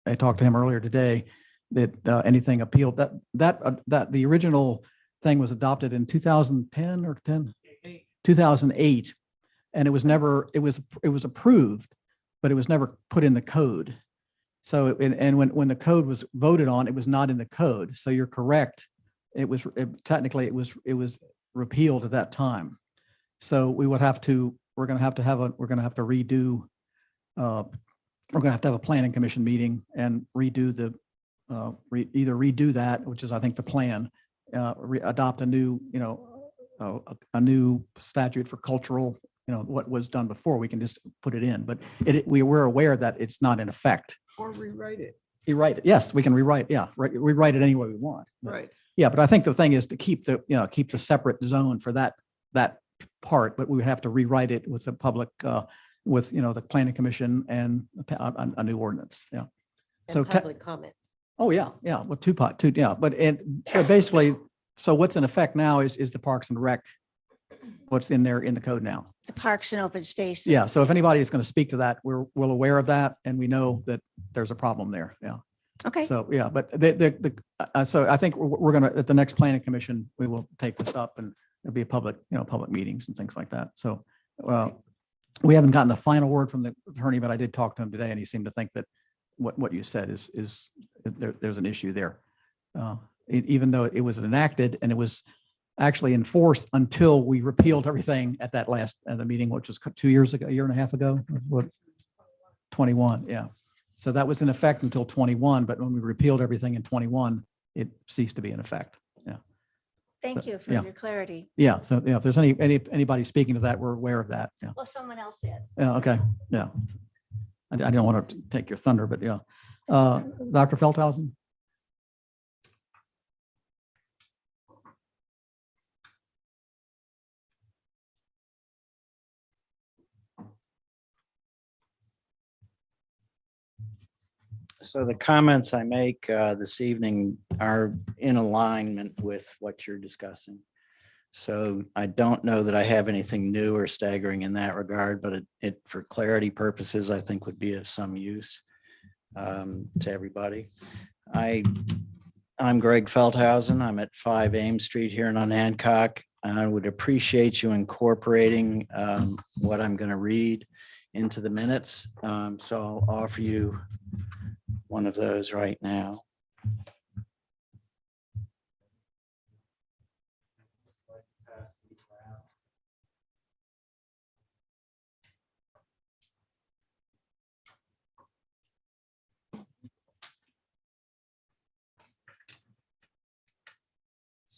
I talked to him earlier today that anything appealed that the original thing was adopted in 2010 or 2008, and it was approved, but it was never put in the code. So and when the code was voted on, it was not in the code. So you're correct. Technically it was repealed at that time. So we're going to have to redo. We're going to have to have a planning commission meeting and redo either redo that, which is I think the plan, adopt a new, a new statute for cultural, what was done before. We can just put it in, but we were aware that it's not in effect. Or rewrite it. Rewrite it. Yes, we can rewrite. Yeah, rewrite it any way we want. But- Right. Yeah, but I think the thing is to keep the separate zone for that part, but we would have to rewrite it with the public, with, the planning commission and a new ordinance. Yeah. So, And public comment. oh, yeah, with two, yeah, but basically, so what's in effect now is the Parks and Rec, what's in there in the code now. The parks and open spaces. Yeah, so if anybody is going to speak to that, we're well aware of that, and we know that there's a problem there. Yeah. Okay, So, yeah, but so I think we're going to, at the next planning commission, we will take this up and there'll be a public meetings and things like that. So we haven't gotten the final word from the attorney, but I did talk to him today and he seemed to think that what you said is there's an issue there. Even though it was enacted and it was actually enforced until we repealed everything at that last, the meeting, which was 2 years ago, a year and a half ago, what? 21, yeah. So that was in effect until 21, but when we repealed everything in 21, it ceased to be in effect. Yeah. thank you for yeah. your clarity. Yeah. So, if there's anybody speaking to that, we're aware of that. Yeah. Well, someone else is. Yeah. Okay. Yeah. I don't want to take your thunder, but yeah. Dr. Feldhausen? So the comments I make this evening are in alignment with what you're discussing. So I don't know that I have anything new or staggering in that regard, but it for clarity purposes, I think would be of some use to everybody. I'm Greg Feldhausen. I'm at 5 Ames Street here in Hancock. And I would appreciate you incorporating what I'm going to read into the minutes. So I'll offer you one of those right now.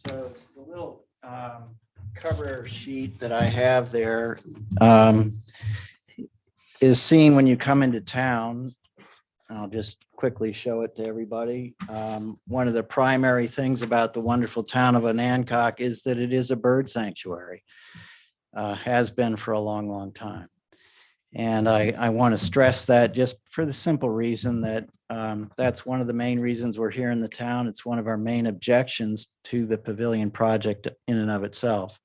So the little cover sheet that I have there is seen when you come into town. I'll just quickly show it to everybody. One of the primary things about the wonderful town of Anacog is that it is a bird sanctuary. Has been for a long, long time. And I want to stress that just for the simple reason that that's one of the main reasons we're here in the town. It's one of our main objections to the pavilion project in and of itself.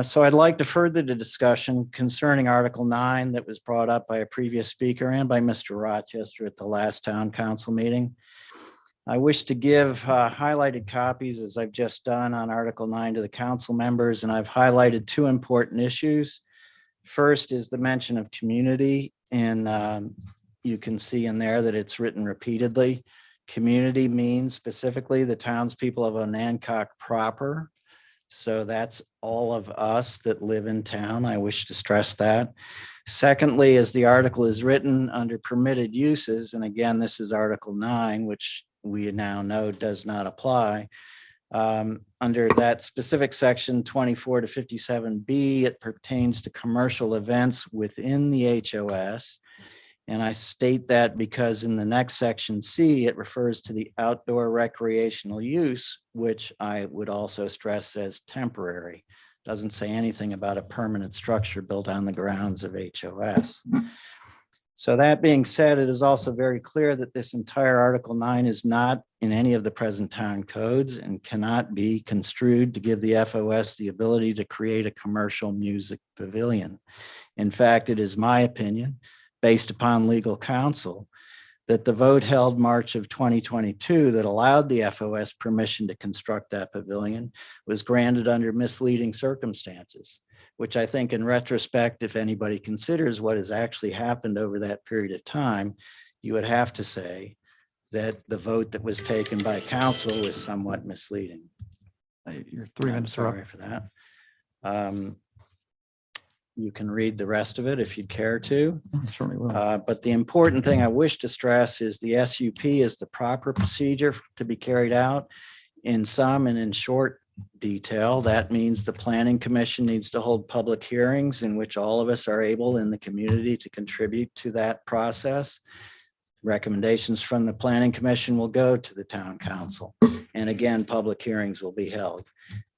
So I'd like to further the discussion concerning Article 9 that was brought up by a previous speaker and by Mr. Rochester at the last town council meeting. I wish to give highlighted copies, as I've just done, on Article 9 to the council members, and I've highlighted two important issues. First is the mention of community, and you can see in there that it's written repeatedly. Community means specifically the townspeople of Anacog proper. So that's all of us that live in town. I wish to stress that. Secondly, as the article is written under permitted uses, and again, this is Article 9, which we now know does not apply. Under that specific section 24 to 57B, it pertains to commercial events within the HOS. And I state that because in the next section C, it refers to the outdoor recreational use, which I would also stress as temporary. Doesn't say anything about a permanent structure built on the grounds of HOS. So that being said, it is also very clear that this entire Article 9 is not in any of the present town codes and cannot be construed to give the FOS the ability to create a commercial music pavilion. In fact, it is my opinion, based upon legal counsel, that the vote held March of 2022 that allowed the FOS permission to construct that pavilion was granted under misleading circumstances, which I think in retrospect, if anybody considers what has actually happened over that period of time, you would have to say that the vote that was taken by council was somewhat misleading. You're 3 I'm minutes are up. sorry for that. You can read the rest of it if you'd care to. Certainly will. But the important thing I wish to stress is the SUP is the proper procedure to be carried out in some and in short detail. That means the planning commission needs to hold public hearings in which all of us are able in the community to contribute to that process. Recommendations from the planning commission will go to the town council. And again, public hearings will be held.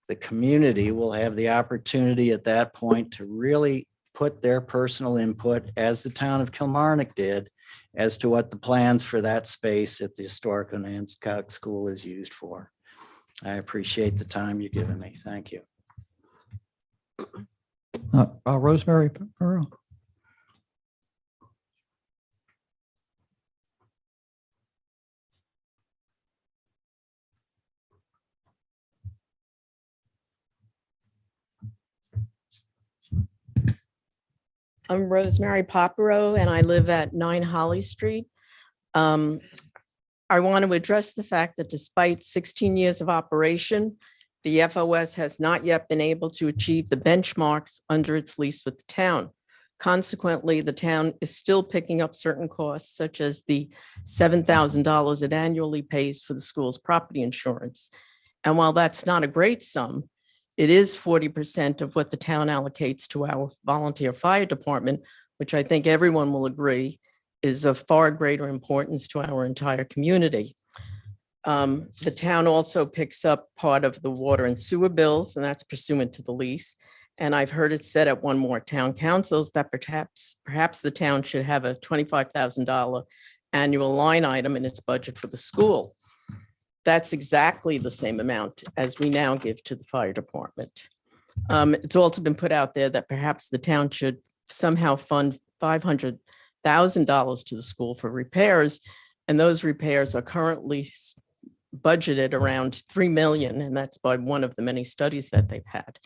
The community will have the opportunity at that point to really put their personal input, as the town of Kilmarnock did, as to what the plans for that space at the historic Anacog School is used for. I appreciate the time you've given me. Thank you. Rosemary Pearl. I'm Rosemary Popero and I live at 9 Holly Street. I want to address the fact that despite 16 years of operation, the FOS has not yet been able to achieve the benchmarks under its lease with the town. Consequently, the town is still picking up certain costs, such as the $7,000 it annually pays for the school's property insurance. And while that's not a great sum, it is 40% of what the town allocates to our volunteer fire department, which I think everyone will agree is of far greater importance to our entire community. The town also picks up part of the water and sewer bills, and that's pursuant to the lease. And I've heard it said at one more town councils that perhaps the town should have a $25,000 annual line item in its budget for the school. That's exactly the same amount as we now give to the fire department. It's also been put out there that perhaps the town should somehow fund $500,000 to the school for repairs. And those repairs are currently budgeted around $3 million, and that's by one of the many studies that they've had.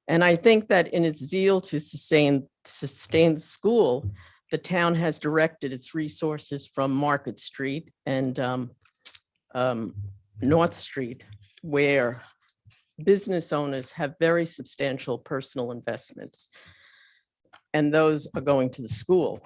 And I think that in its zeal to sustain the school, the town has directed its resources from Market Street and North Street, where business owners have very substantial personal investments, and those are going to the school.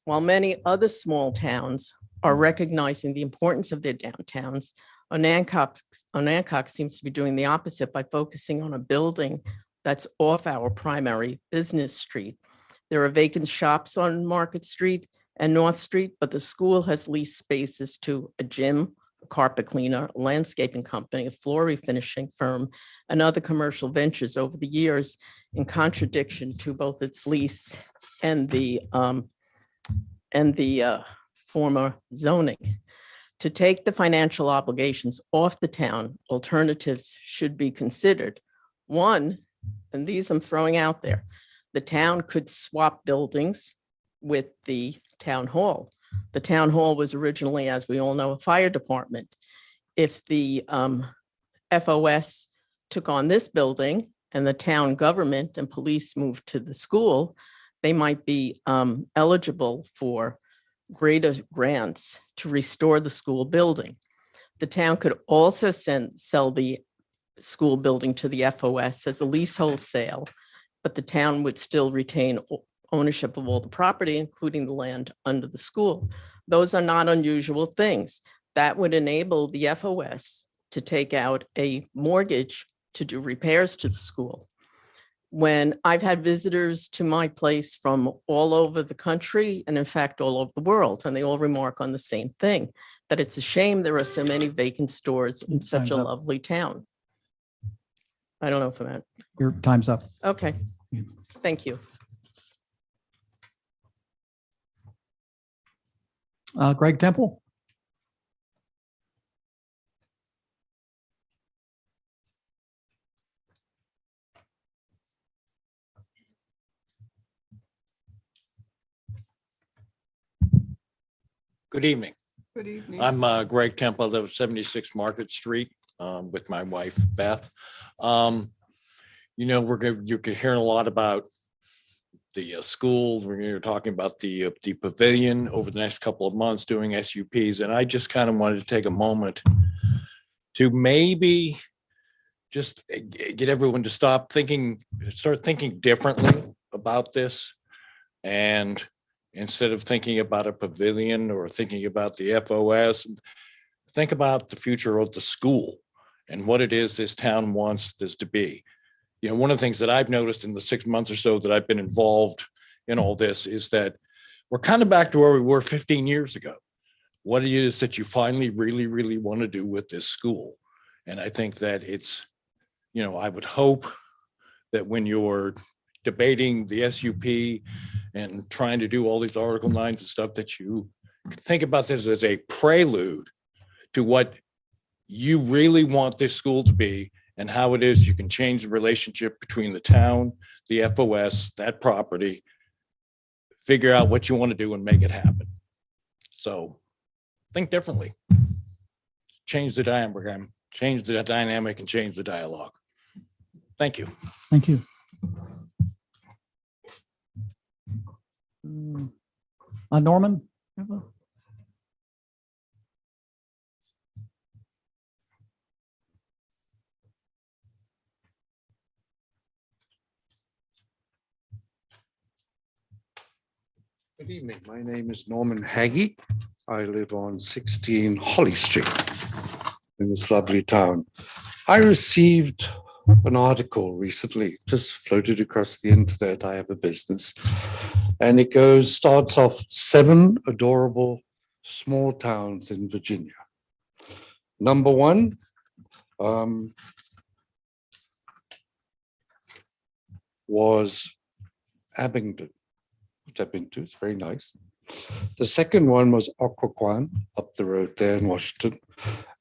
While many other small towns are recognizing the importance of their downtowns, Onancock seems to be doing the opposite by focusing on a building that's off our primary business street. There are vacant shops on Market Street and North Street, but the school has leased spaces to a gym, a carpet cleaner, a landscaping company, a floor refinishing firm, and other commercial ventures over the years, in contradiction to both its lease and the former zoning. To take the financial obligations off the town, alternatives should be considered. One, and these I'm throwing out there, the town could swap buildings with the town hall. The town hall was originally, as we all know, a fire department. If the FOS took on this building and the town government and police moved to the school, they might be eligible for greater grants to restore the school building. The town could also sell the school building to the FOS as a leasehold sale, but the town would still retain ownership of all the property, including the land under the school. Those are not unusual things. That would enable the FOS to take out a mortgage to do repairs to the school. When I've had visitors to my place from all over the country, and in fact, all over the world, and they all remark on the same thing, that it's a shame there are so many vacant stores in such a Time's up. lovely town. I don't know if I'm at, Your time's up. okay, thank you. Greg Temple? Good evening. Good evening. I'm Greg Temple, I live at 76 Market Street with my wife Beth. You're hearing a lot about the school. We're talking about the pavilion over the next couple of months doing SUPs. And I just kind of wanted to take a moment to maybe just get everyone to start thinking differently about this. And instead of thinking about a pavilion or thinking about the FOS, think about the future of the school and what it is this town wants this to be. You know, one of the things that I've noticed in the 6 months or so that I've been involved in all this is that we're kind of back to where we were 15 years ago. What it is that you finally really, really want to do with this school. And I think that it's, I would hope that when you're debating the SUP and trying to do all these Article 9s and stuff, that you think about this as a prelude to what you really want this school to be and how it is you can change the relationship between the town, the FOS, that property, figure out what you want to do and make it happen. So think differently. Change the diagram, change the dynamic, and change the dialogue. Thank you. Thank you. Norman? Good evening. My name is Norman Haggie. I live on 16 Holly Street in this lovely town. I received an article recently, just floated across the internet. I have a business, and it starts off 7 adorable small towns in Virginia. Number 1, was Abingdon, which I've been to. It's very nice. The second one was Occoquan, up the road there in Washington.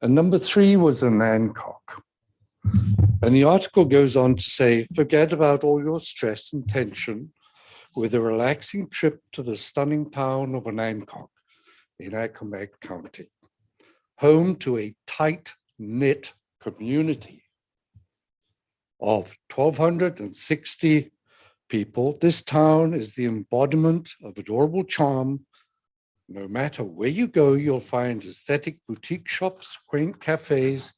And number 3 was Onancock. And the article goes on to say, forget about all your stress and tension with a relaxing trip to the stunning town of Onancock in Accomack County, home to a tight-knit community of 1,260 people. This town is the embodiment of adorable charm. No matter where you go, you'll find aesthetic boutique shops, quaint cafes,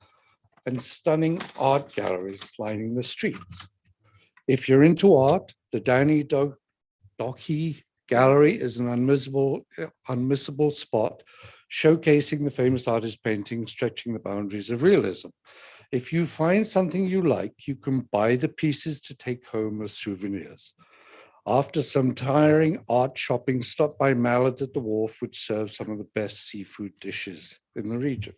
and stunning art galleries lining the streets. If you're into art, the Danny Docky Gallery is an unmissable spot, showcasing the famous artist painting, stretching the boundaries of realism. If you find something you like, you can buy the pieces to take home as souvenirs. After some tiring art shopping, stop by Mallet at the Wharf, which serves some of the best seafood dishes in the region.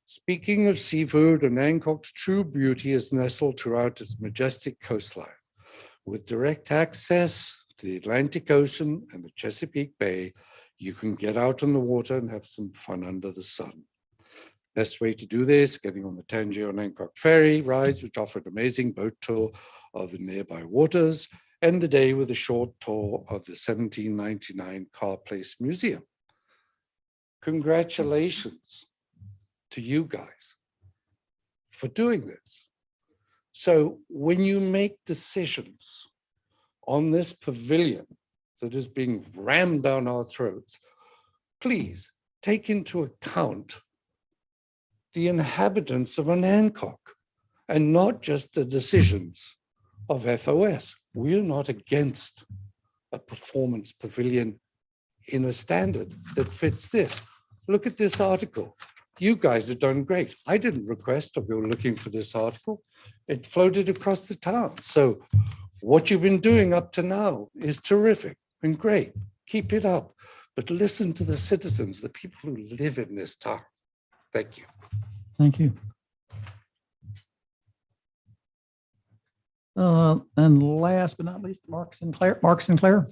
Speaking of seafood, Anangkok's true beauty is nestled throughout its majestic coastline. With direct access to the Atlantic Ocean and the Chesapeake Bay, you can get out on the water and have some fun under the sun. Best way to do this, getting on the Tangier Anangkok ferry rides, which offer an amazing boat tour of the nearby waters, end the day with a short tour of the 1799 Carr Place Museum. Congratulations to you guys for doing this. So when you make decisions on this pavilion that is being rammed down our throats, please take into account the inhabitants of Anangkok and not just the decisions of FOS. We're not against a performance pavilion in a standard that fits this. Look at this article. You guys have done great. I didn't request or go looking for this article. It floated across the town. So what you've been doing up to now is terrific and great. Keep it up. But listen to the citizens, the people who live in this town. Thank you. Thank you. And last but not least, Mark Sinclair. Mark Sinclair.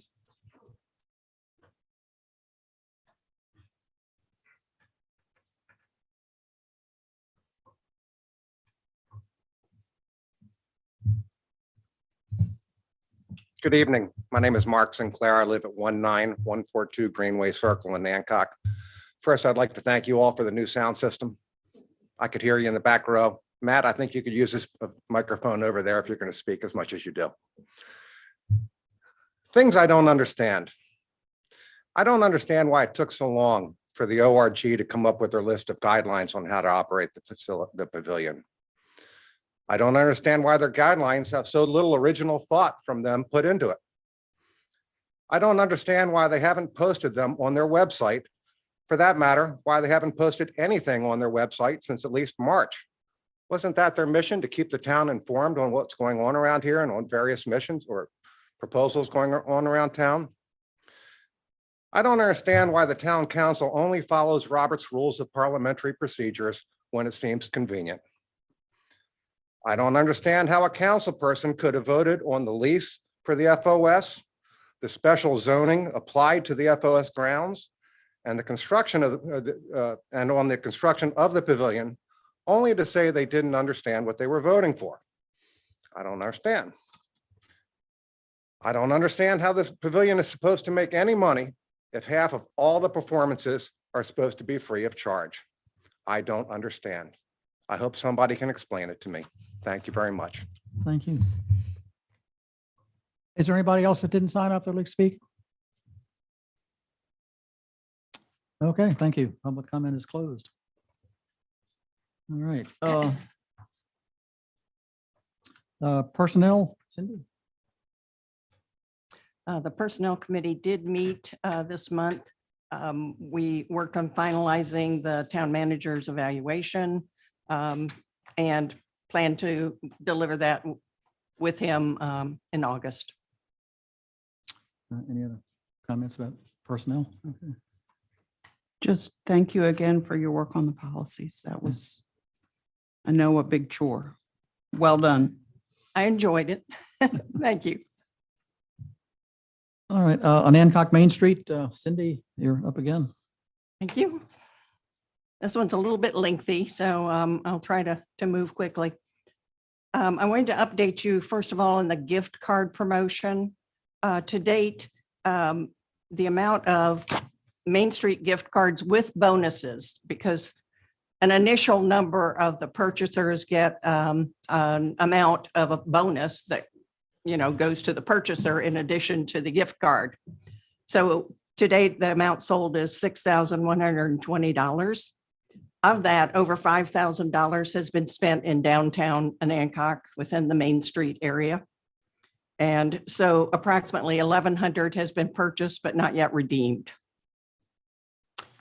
Good evening. My name is Mark Sinclair. I live at 19142 Greenway Circle in Nancock. First, I'd like to thank you all for the new sound system. I could hear you in the back row. Matt, I think you could use this microphone over there if you're going to speak as much as you do. Things I don't understand. I don't understand why it took so long for the ORG to come up with their list of guidelines on how to operate the pavilion. I don't understand why their guidelines have so little original thought from them put into it. I don't understand why they haven't posted them on their website. For that matter, why they haven't posted anything on their website since at least March. Wasn't that their mission, to keep the town informed on what's going on around here and on various missions or proposals going on around town? I don't understand why the town council only follows Robert's Rules of Parliamentary Procedures when it seems convenient. I don't understand how a council person could have voted on the lease for the FOS, the special zoning applied to the FOS grounds, and the construction of the construction of the pavilion, only to say they didn't understand what they were voting for. I don't understand. I don't understand how this pavilion is supposed to make any money if half of all the performances are supposed to be free of charge. I don't understand. I hope somebody can explain it to me. Thank you very much. Thank you. Is there anybody else that didn't sign up that would like to speak? Okay, thank you. Public comment is closed. All right. Personnel, Cindy? The Personnel Committee did meet this month. We worked on finalizing the town manager's evaluation and plan to deliver that with him in August. Any other comments about personnel? Okay. Just thank you again for your work on the policies. That was, I know, a big chore. Well done. I enjoyed it. Thank you. All right, on Hancock Main Street, Cindy, you're up again. Thank you. This one's a little bit lengthy, so I'll try to move quickly. I wanted to update you, first of all, on the gift card promotion. To date, the amount of Main Street gift cards with bonuses, because an initial number of the purchasers get an amount of a bonus that, you know, goes to the purchaser in addition to the gift card. So to date, the amount sold is $6,120. Of that, over $5,000 has been spent in downtown Anacostia within the Main Street area. And so approximately 1,100 has been purchased but not yet redeemed.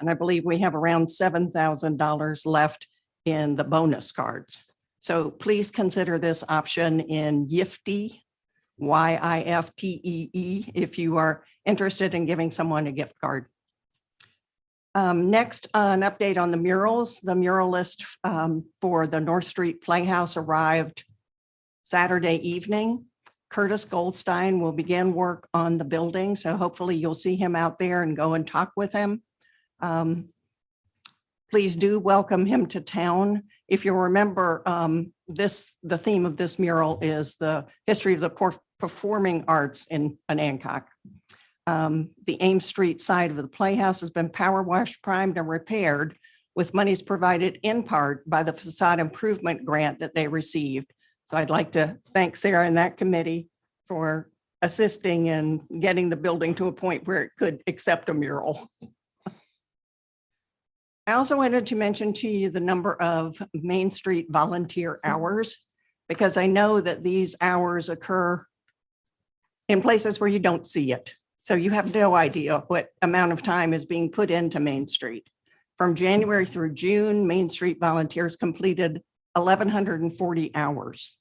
And I believe we have around $7,000 left in the bonus cards. So please consider this option in YIFTE, YIFTEE, if you are interested in giving someone a gift card. Next, an update on the murals. The mural list for the North Street Playhouse arrived Saturday evening. Curtis Goldstein will begin work on the building, so hopefully you'll see him out there and go and talk with him. Please do welcome him to town. If you remember, the theme of this mural is the history of the performing arts in Anacog. The Ames Street side of the Playhouse has been power washed, primed, and repaired with monies provided in part by the facade improvement grant that they received. So I'd like to thank Sarah and that committee for assisting in getting the building to a point where it could accept a mural. I also wanted to mention to you the number of Main Street volunteer hours, because I know that these hours occur in places where you don't see it. So you have no idea what amount of time is being put into Main Street. From January through June, Main Street volunteers completed 1,140 hours.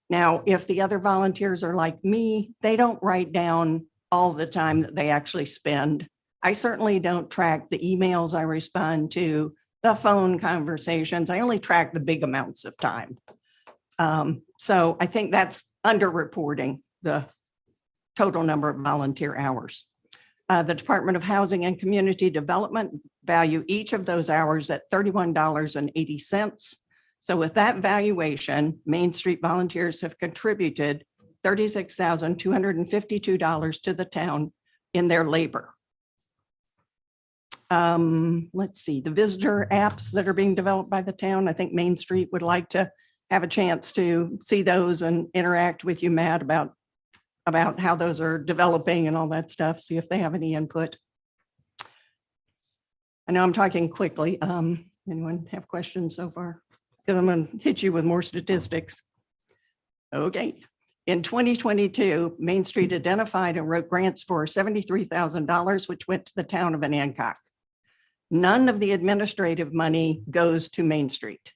Now, if the other volunteers are like me, they don't write down all the time that they actually spend. I certainly don't track the emails I respond to, the phone conversations. I only track the big amounts of time. So I think that's underreporting the total number of volunteer hours. The Department of Housing and Community Development value each of those hours at $31.80. So with that valuation, Main Street volunteers have contributed $36,252 to the town in their labor. Let's see, the visitor apps that are being developed by the town. I think Main Street would like to have a chance to see those and interact with you, Matt, about how those are developing and all that stuff. See if they have any input. I know I'm talking quickly. Anyone have questions so far? Because I'm going to hit you with more statistics. Okay. In 2022, Main Street identified and wrote grants for $73,000, which went to the town of Anacog. None of the administrative money goes to Main Street.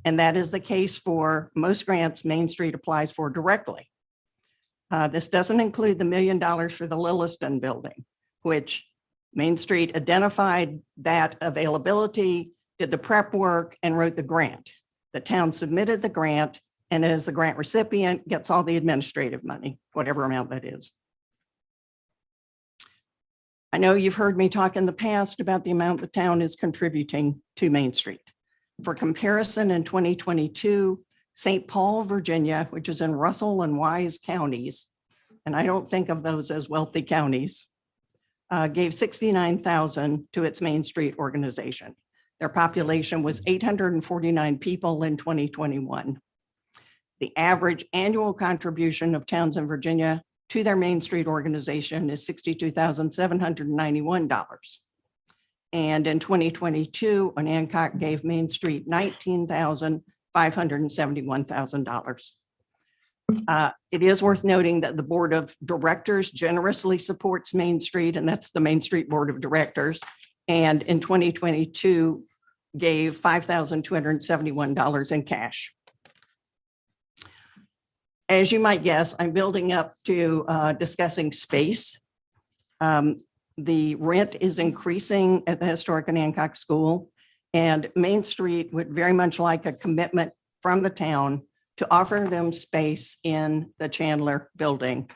And that is the case for most grants Main Street applies for directly. This doesn't include the $1 million for the Lilliston building, which Main Street identified that availability, did the prep work, and wrote the grant. The town submitted the grant, and as the grant recipient gets all the administrative money, whatever amount that is. I know you've heard me talk in the past about the amount the town is contributing to Main Street. For comparison, in 2022, St. Paul, Virginia, which is in Russell and Wise counties, and I don't think of those as wealthy counties, gave $69,000 to its Main Street organization. Their population was 849 people in 2021. The average annual contribution of towns in Virginia to their Main Street organization is $62,791. And in 2022, Anacog gave Main Street $19,571,000. It is worth noting that the Board of Directors generously supports Main Street, and that's the Main Street Board of Directors. And in 2022, gave $5,271 in cash. As you might guess, I'm building up to discussing space. The rent is increasing at the Historic Anacog School, and Main Street would very much like a commitment from the town to offer them space in the Chandler building.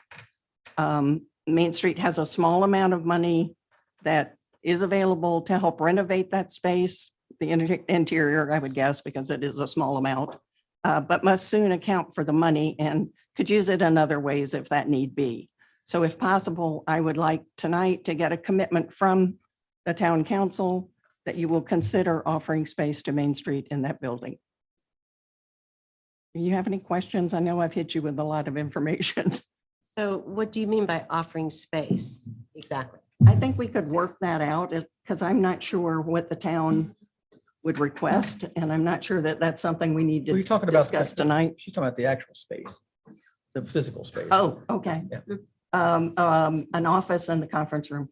Main Street has a small amount of money that is available to help renovate that space, the interior, I would guess, because it is a small amount, but must soon account for the money and could use it in other ways if that need be. So if possible, I would like tonight to get a commitment from the town council that you will consider offering space to Main Street in that building. Do you have any questions? I know I've hit you with a lot of information. So what do you mean by offering space? Exactly. I think we could work that out because I'm not sure what the town would request, and I'm not sure that that's something we need to We're talking about discuss tonight. She's talking about the actual space, the physical space. Oh, okay. Yeah. An office and the conference room.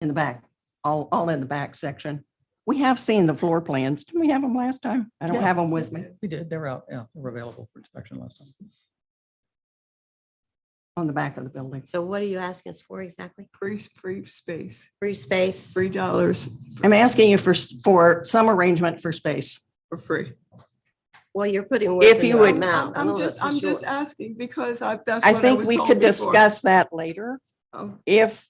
In the back, all in the back section. We have seen the floor plans. Didn't we have them last time? I don't Yeah. have them with me We did. They were out. Yeah, they were available for inspection last time. on the back of the building. So what are you asking us for exactly? Free space, Free space? $3 I'm asking you for some arrangement for space. for free. Well, you're putting. If words in you our would- mouth. I I'm don't know just, if this I'm is just your- asking because that's I what think was we told could before. discuss that later Oh, if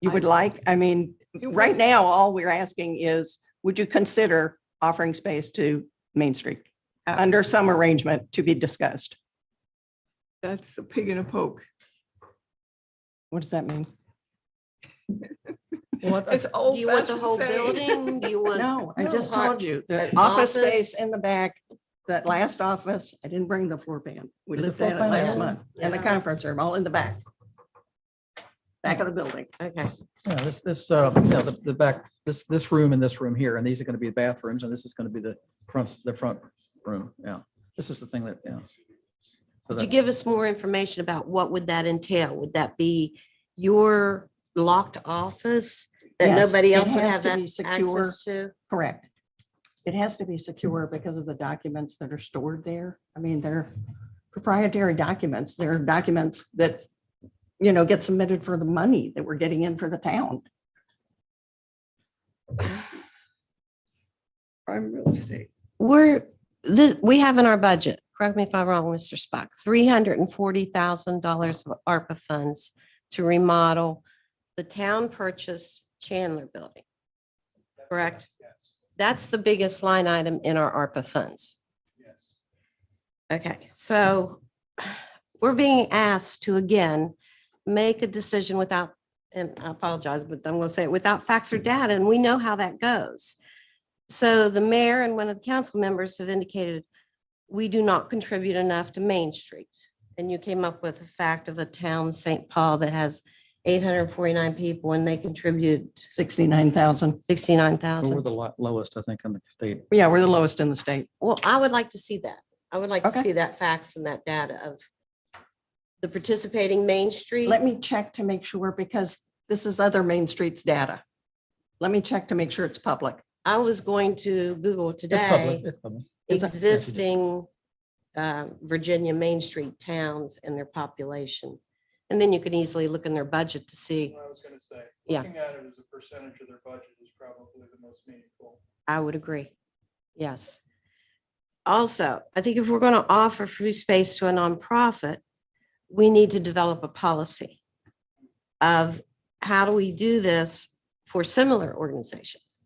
you would I- like. I mean, You right would- now, all we're asking is, would you consider offering space to Main Street under some arrangement to be discussed? That's a pig in a poke. What does that mean? Well, It's Do old you want the fashioned whole saying. building? Do you want? No, I just Part- told you, the an office space office? in the back, that last office, I didn't bring the floor plan. We Is the looked floor at it plan last there? month in the conference room, all in the back. Back of the building. Okay. Yeah, the back, this room and this room here, and these are going to be bathrooms, and this is going to be the front room. Yeah, this is the thing that, yeah. So Could you that- give us more information about what would that entail? Would that be your locked office that Yes, nobody it else would has have to that be secure. access to? Correct. It has to be secure because of the documents that are stored there. I mean, they're proprietary documents. They're documents that, get submitted for the money that we're getting in for the town. Prime real estate. We have in our budget, correct me if I'm wrong, Mr. Spock, $340,000 of ARPA funds to remodel the town purchased Chandler building. Correct? Yes, That's the biggest line item in our ARPA funds. yes. Okay, so we're being asked to again, make a decision without, and I apologize, but I'm going to say it, without facts or data, and we know how that goes. So the mayor and one of the council members have indicated we do not contribute enough to Main Street. And you came up with a fact of a town, St. Paul, that has 849 people and they contribute 69,000. We're 69,000. the lowest, I think, in the state. Yeah, we're the lowest in the state. Well, I would like to see that. I would like to Okay. see that facts and that data of the participating Main Street. Let me check to make sure because this is other Main Street's data. Let me check to make sure it's public. I was going to Google It's public. today It's public. Is it- existing Virginia Main Street towns and their population. And then you can easily look in their budget to see, What I was gonna say, Yeah. looking at it as a percentage of their budget is probably the most meaningful. I would agree. Yes. Also, I think if we're going to offer free space to a nonprofit, we need to develop a policy of how do we do this for similar organizations?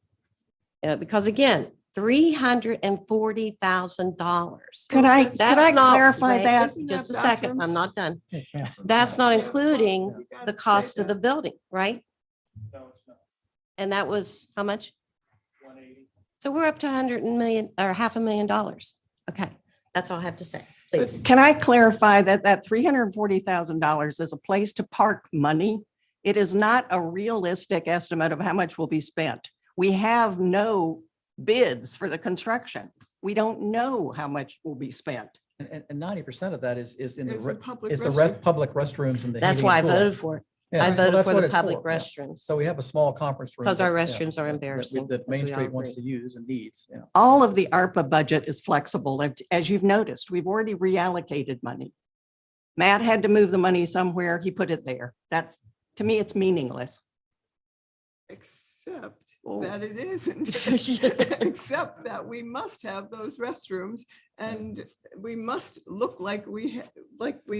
Because again, $340,000. Could I That's not- clarify wait, that? Isn't Just a that second, I'm bathrooms? not done. Yes, ma'am. That's not including You gotta the say cost of the that. building, right? No, it's not. And that was how much? 180. So we're up to $500,000. Okay, that's all I have to say, please. Can I clarify that $340,000 is a place to park money? It is not a realistic estimate of how much will be spent. We have no bids for the construction. We don't know how much will be spent. And 90% of that is in It's a public the restroom. public restrooms and the. That's heating why I and cooling. voted for it. Yeah, I well, voted that's for what the it's public yeah. restrooms. So we have a small conference room. Because our that, restrooms are that we- embarrassing, That as Main we all Street wants agree. to use and needs, yeah. All of the ARPA budget is flexible. As you've noticed, we've already reallocated money. Matt had to move the money somewhere. He put it there. That's, to me, it's meaningless. Except Oh. that it isn't. Except that we must have those restrooms and we must look like we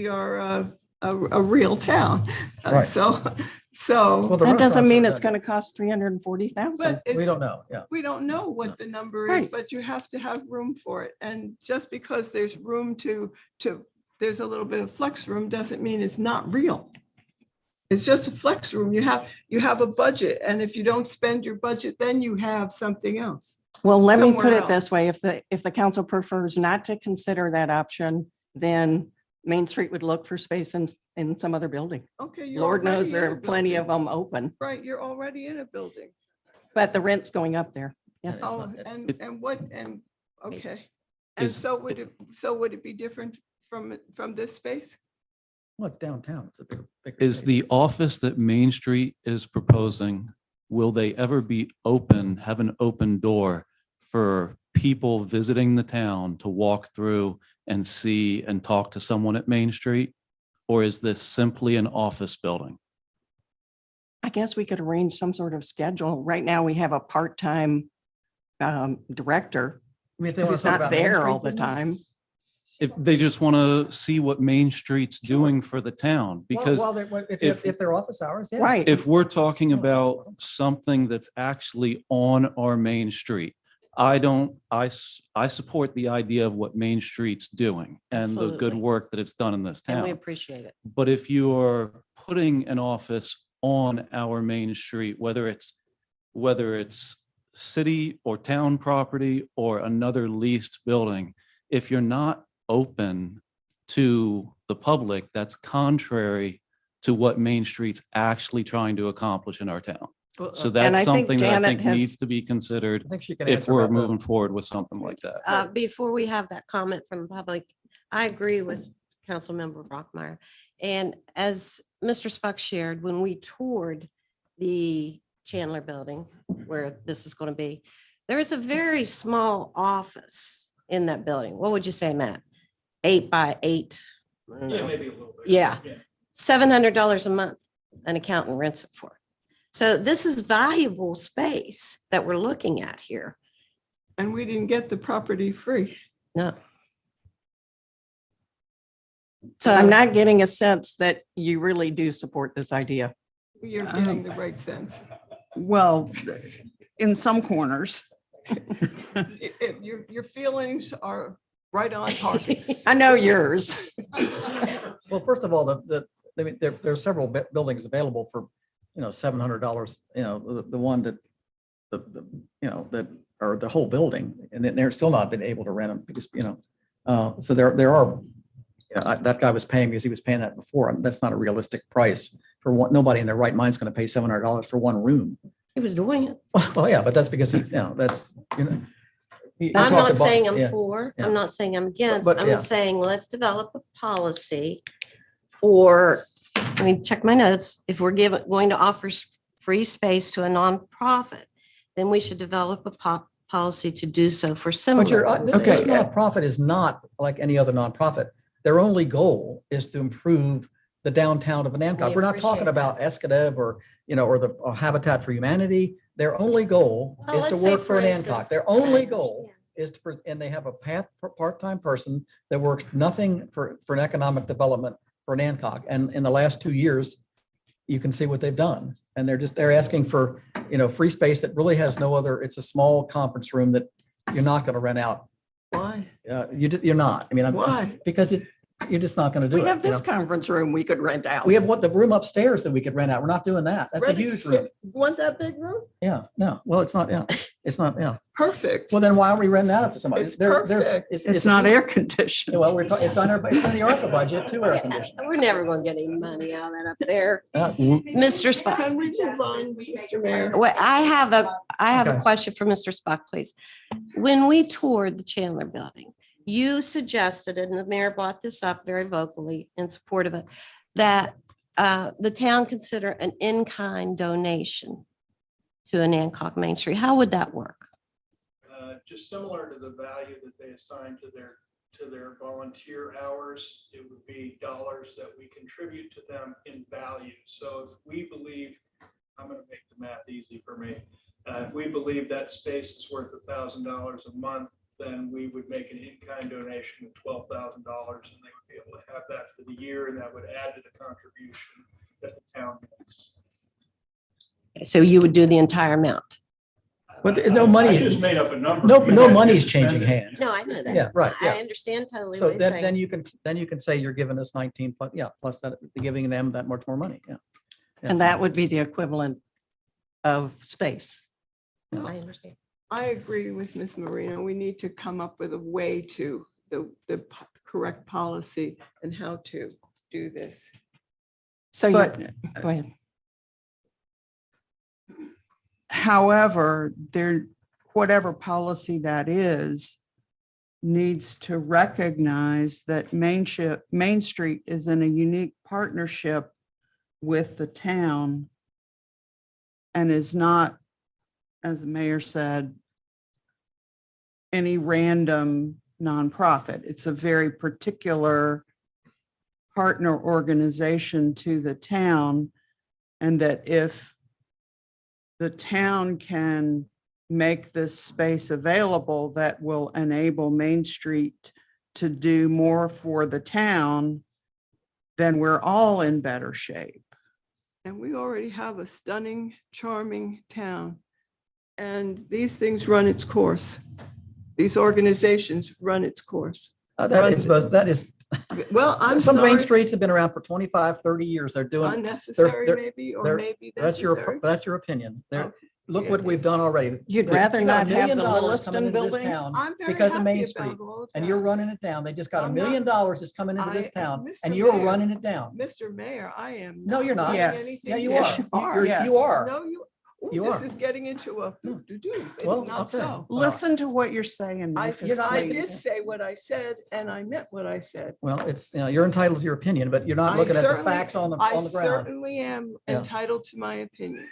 are a real town. Right. So, Well, the That doesn't restaurants mean are it's going to cost 340,000. but We it's, don't know, yeah. we don't know what the number is, Right. but you have to have room for it. And just because there's room there's a little bit of flex room doesn't mean it's not real. It's just a flex room. You have a budget, and if you don't spend your budget, then you have something else. Well, let me put somewhere it this else. way. If the council prefers not to consider that option, then Main Street would look for space in some other building. Okay. you're Lord knows already there in are a plenty of building. them open, Right, you're already in a building. but the rent's going up there. Yes. It's Oh, not- okay. And Is- so would it be different from this space? Well, it's downtown. It's a bigger. Is space. the office that Main Street is proposing, will they ever be open, have an open door for people visiting the town to walk through and see and talk to someone at Main Street? Or is this simply an office building? I guess we could arrange some sort of schedule. Right now, we have a part-time director I mean, if they want who's to talk not about Main there Street all the business? time. If they just want to see what Main Street's doing for the town, because Well, if they're office hours, yeah. Right. if we're talking about something that's actually on our main street, I support the idea of what Main Street's doing and the good Absolutely. work that it's done in this And we town. appreciate it. But if you are putting an office on our main street, whether it's city or town property or another leased building, if you're not open to the public, that's contrary to what Main Street's actually trying to accomplish in our town. So And I that's think something that I Janet think has- needs to be considered I think she can if answer we're about the- moving forward with something like that. Before we have that comment from the public, I agree with Councilmember Brockmeyer. And as Mr. Spuck shared, when we toured the Chandler Building, where this is going to be, there is a very small office in that building. What would you say, Matt? 8 by 8? I don't Yeah, know. maybe a little bit. Yeah. $700 a month an accountant rents it for. So this is valuable space that we're looking at here. And we didn't get the property free. No. So I'm not getting a sense that you really do support this idea. You're getting the right sense. Well, in some corners. Your feelings are right on target. I know yours. Well, first of all, I mean, there are several buildings available for, $700, the one that, that are the whole building, and then they're still not been able to rent them because, so there are, that guy was paying because he was paying that before. And that's not a realistic price for one. Nobody in their right mind is going to pay $700 for one room. He was doing it. Well, yeah, but that's because that's, you I'm talked not about- saying I'm yeah. for, yeah. I'm not saying I'm against, But, yeah. I'm saying let's develop a policy for, let me check my notes. If we're going to offer free space to a nonprofit, then we should develop a policy to do so for But similar. this organizations. nonprofit is not like any other nonprofit. Their only goal is to improve the downtown of Anacog. We We're not talking appreciate about Escadeb or the Habitat for Humanity. Their only goal Well, is to let's say, work for instance, Anacog. Their I only goal understand. is and they have a part-time person that works nothing for an economic development for Anacog. And in the last 2 years, you can see what they've done. And they're asking for, free space that really has no other, it's a small conference room that you're not going to rent out. Why? You're not. I mean, Why? because you're just not going to do it. We have you this know? conference room we could rent out. We have the room upstairs that we could rent out. We're not doing that. That's a Ready? huge room. Want that big room? Yeah, no, well, it's not, it's not, yeah. Perfect. Well, then why aren't we renting that up to somebody? It's perfect. It's not air conditioned. Well, it's on it's on the ARPA budget to air conditioning. We're never going to get any money out of that up there. Uh, Mr. Spock. Can we move on, Mr. Mayor? Wait, I have a Okay. question for Mr. Spock, please. When we toured the Chandler Building, you suggested, and the mayor brought this up very vocally in support of it, that the town consider an in-kind donation to an Anacog Main Street. How would that work? Just similar to the value that they assign to their volunteer hours, it would be dollars that we contribute to them in value. So if we believe, I'm going to make the math easy for me. If we believe that space is worth $1,000 a month, then we would make an in-kind donation of $12,000, and they would be able to have that for the year, and that would add to the contribution that the town makes. So you would do the entire amount? But no money- I just made up a number. No, We no had to money's spend changing it. hands. No, I know that. Yeah, right, yeah. I understand totally So what he's then saying. you can say you're giving us 19, plus that, giving them that much more money, yeah. And that would be the equivalent of space. I understand. I agree with Ms. Marino. We need to come up with a way to the correct policy and how to do this. So you, But go ahead. however, whatever policy that is, needs to recognize that Main Street is in a unique partnership with the town and is not, as the mayor said, any random nonprofit. It's a very particular partner organization to the town. And that if the town can make this space available, that will enable Main Street to do more for the town, then we're all in better shape. And we already have a stunning, charming town. And these things run its course. These organizations run its course. That is, Well, I'm some main sorry, streets have been around for 25, 30 years. They're doing, unnecessary they're- maybe, or they're- maybe that's necessary. that's your opinion. Okay. Look Yeah, what we've done already. You'd We- rather you got not $1 have million the coming Lewiston into this building? town I'm very because of happy Main about Street. all of And that. you're running it down. They just got $1 I'm million not- that's coming into this town Mr. and you're Mayor, running it down. Mr. Mayor, I am. No, you're not. running Yes. anything Yeah, you down. are. you are. You're- Yes. You are. No, ooh, You this are. is getting into a do-do-do. Well, It's not okay. so. Listen to what you're saying. Marcus, I please. did say what I said and I meant what I said. Well, it's, you're entitled to your opinion, but you're not I looking at the certainly- facts on the I ground. certainly am Yeah. entitled to my opinion.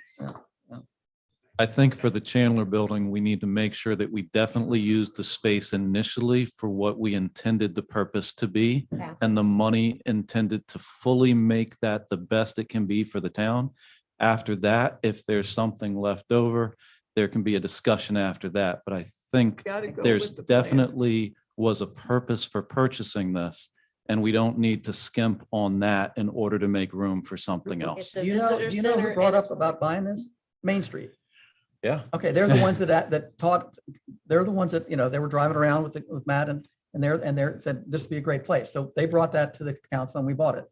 I think for the Chandler building, we need to make sure that we definitely use the space initially for what we intended the purpose to be. And the money intended to fully make that the best it can be for the town. After that, if there's something left over, there can be a discussion after that. But I think Gotta go there's with the plan. definitely was a purpose for purchasing this. And we don't need to skimp on that in order to make room for something else. It's a Do you know visitor who center brought and up it's- about buying this? Main Street. Yeah. Okay, they're the ones that talked, they're the ones that, they were driving around with Matt and they're said this would be a great place. So they brought that to the council and we bought it.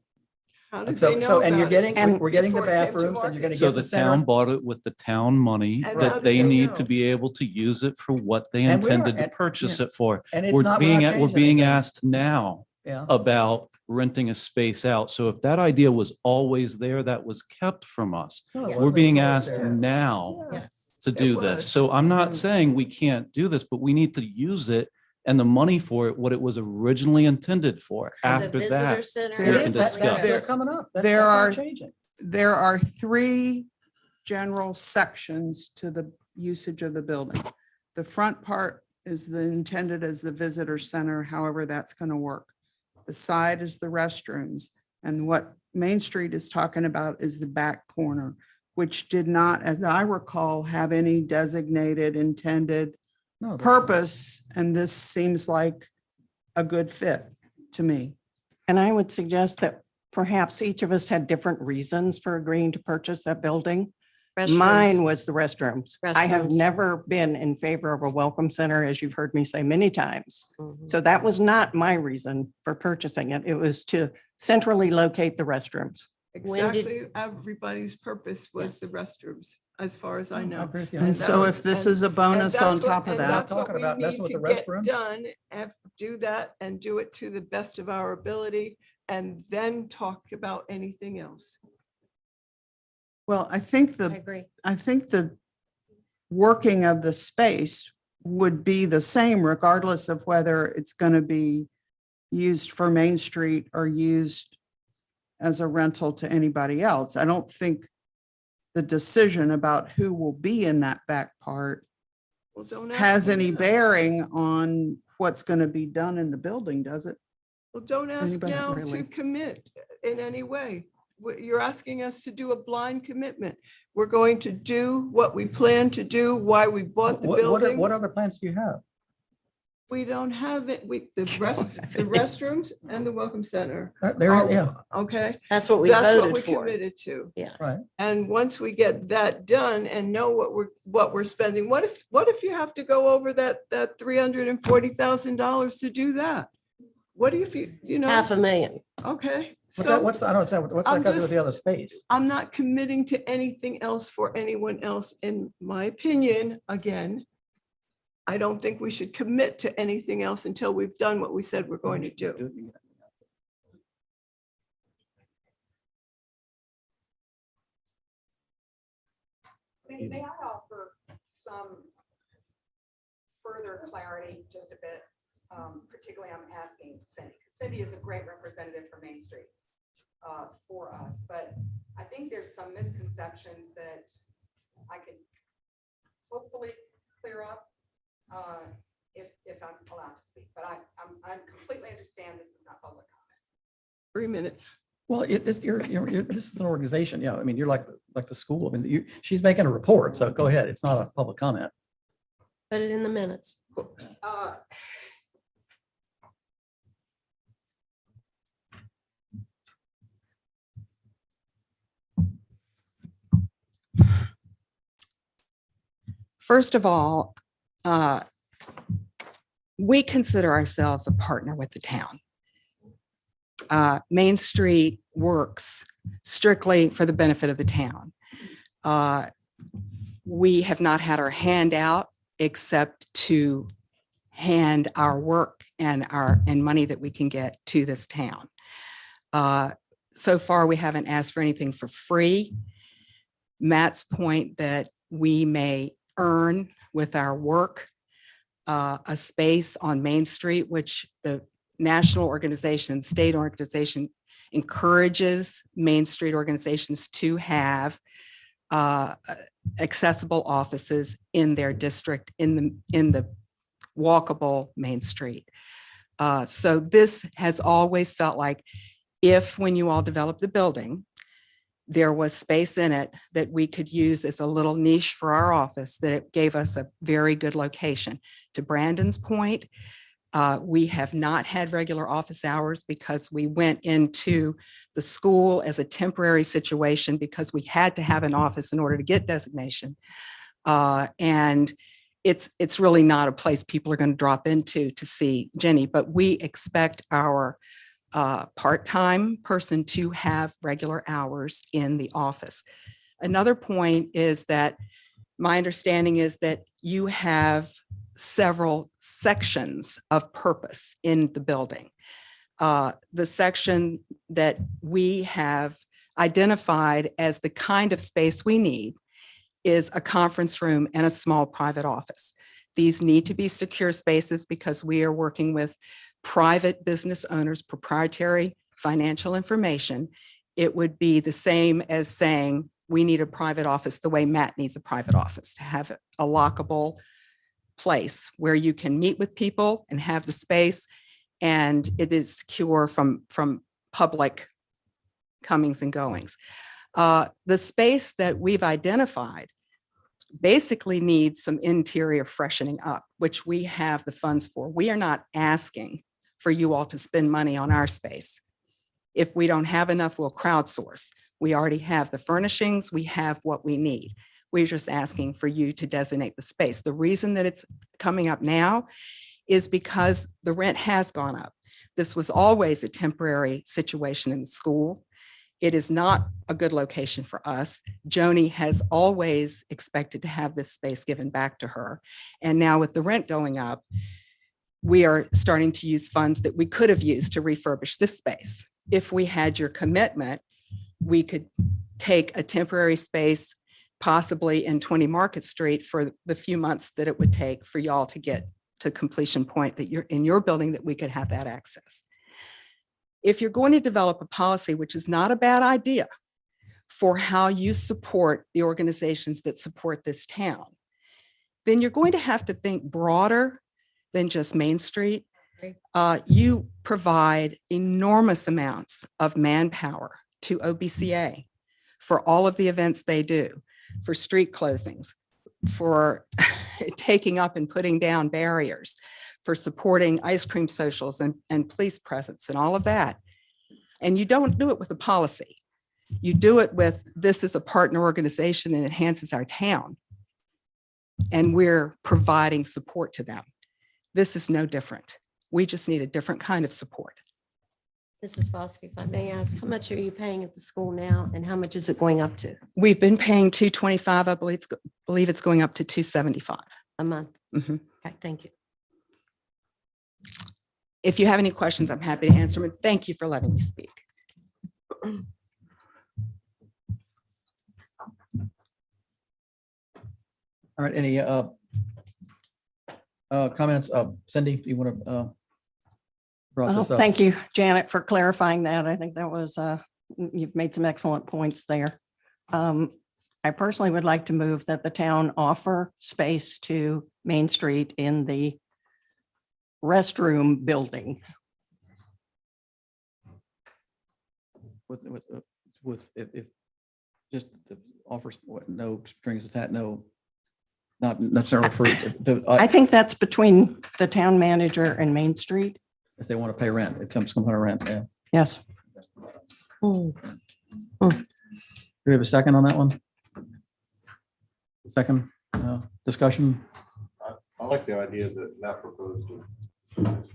How did So, they know so, and you're about it getting, we're getting the before it came to bathrooms and you're market? gonna So get the the town center. bought it with the town money And how that did they they need know? to be able to use it for what they And we are, intended to and- purchase yeah. it for. And it's We're not, being, not we're changing being anything. asked now Yeah. about renting a space out. So if that idea was always there, that was kept from us. No, it We're wasn't. being It's always asked there. now Yes. to It do this. was. So I'm not Mhm. saying we can't do this, but we need to use it and the money for it, what it was originally intended for. As a After visitor that, center. we It can is- that's discuss. still coming up. There That's not are- changing. There are 3 general sections to the usage of the building. The front part is intended as the visitor center, however that's going to work. The side is the restrooms. And what Main Street is talking about is the back corner, which did not, as I recall, have any designated intended No, there's- purpose. And this seems like a good fit to me. And I would suggest that perhaps each of us had different reasons for agreeing to purchase that building. Restrooms. Mine was the restrooms. I have Restrooms. never been in favor of a welcome center, as you've heard me say many times. Mhm. So that was not my reason for purchasing it. It was to centrally locate the restrooms. When did- Exactly, everybody's purpose was the restrooms, as far as I I know. agree with you. And that so was- if this and- is a and bonus that's on what- top of and that, that's what talking we about messing need with to the get restrooms? Done, do that and do it to the best of our ability and then talk about anything else. well, I think I agree. the working of the space would be the same regardless of whether it's going to be used for Main Street or used as a rental to anybody else. I don't think the decision about who will be in that back part Well, don't ask has me any now. bearing on what's going to be done in the building, does it? Well, don't ask Anybody now to really? commit in any way. You're asking us to do a blind commitment. We're going to do what we plan to do, why we bought the building. What other plans do you have? We don't have it, the restrooms and the welcome center. There, are- yeah, Okay, That's what we that's what we voted for. committed to. right. And once we get that done and know what we're spending, what if you have to go over that $340,000 to do that? What if you know, $500,000. okay, What's that, so what's, I don't understand, what's that I'm got to do with just- the other space? I'm not committing to anything else for anyone else. In my opinion, again, I don't think we should commit to anything else until we've done what we said we're going to do. May I offer some further clarity, just a bit? particularly I'm asking Cindy, because Cindy is a great representative for Main Street for us, but I think there's some misconceptions that I could hopefully clear up if I'm allowed to speak, but I completely understand this is not public comment. 3 minutes. Well, this is an organization. Yeah. I mean, you're like the school. I mean, she's making a report. So go ahead. It's not a public comment. Put it in the minutes. First of all, we consider ourselves a partner with the town. Main Street works strictly for the benefit of the town. We have not had our hand out except to hand our work and money that we can get to this town. So far, we haven't asked for anything for free. Matt's point that we may earn with our work a space on Main Street, which the national organization and state organization encourages Main Street organizations to have accessible offices in their district in the walkable Main Street. So this has always felt like if when you all developed the building, there was space in it that we could use as a little niche for our office, that it gave us a very good location. To Brandon's point, we have not had regular office hours because we went into the school as a temporary situation because we had to have an office in order to get designation. And it's really not a place people are going to drop into to see Jenny, but we expect our part-time person to have regular hours in the office. Another point is that my understanding is that you have several sections of purpose in the building. The section that we have identified as the kind of space we need is a conference room and a small private office. These need to be secure spaces because we are working with private business owners, proprietary financial information. It would be the same as saying we need a private office the way Matt needs a private office, to have a lockable place where you can meet with people and have the space, and it is secure from public comings and goings. The space that we've identified basically needs some interior freshening up, which we have the funds for. We are not asking for you all to spend money on our space. If we don't have enough, we'll crowdsource. We already have the furnishings, we have what we need. We're just asking for you to designate the space. The reason that it's coming up now is because the rent has gone up. This was always a temporary situation in the school. It is not a good location for us. Joni has always expected to have this space given back to her. And now with the rent going up, we are starting to use funds that we could have used to refurbish this space. If we had your commitment, we could take a temporary space, possibly in 20 Market Street, for the few months that it would take for y'all to get to completion point that you're in your building, that we could have that access. If you're going to develop a policy, which is not a bad idea, for how you support the organizations that support this town, then you're going to have to think broader than just Main Street. You provide enormous amounts of manpower to OBCA for all of the events they do, for street closings, for taking up and putting down barriers, for supporting ice cream socials and police presence and all of that. And you don't do it with a policy. You do it with, this is a partner organization that enhances our town, and we're providing support to them. This is no different. We just need a different kind of support. Mrs. Foskey, if I may ask, how much are you paying at the school now and how much is it going up to We've been paying $225. I believe it's going up to $275 a month? Mhm. Okay, thank you. If you have any questions, I'm happy to answer them. Thank you for letting me speak. All right, any Comments, Cindy, do you want to brought Well, this up? thank you, Janet, for clarifying that. I think that was, you've made some excellent points there. I personally would like to move that the town offer space to Main Street in the restroom building. With, if just the offers, what, no strings attached, no, not necessarily for, I think that's between the town manager and Main Street. if they want to pay rent, it comes from rent, yeah. Yes. Do we have a second on that one? Second, discussion? I like the idea that Matt proposed of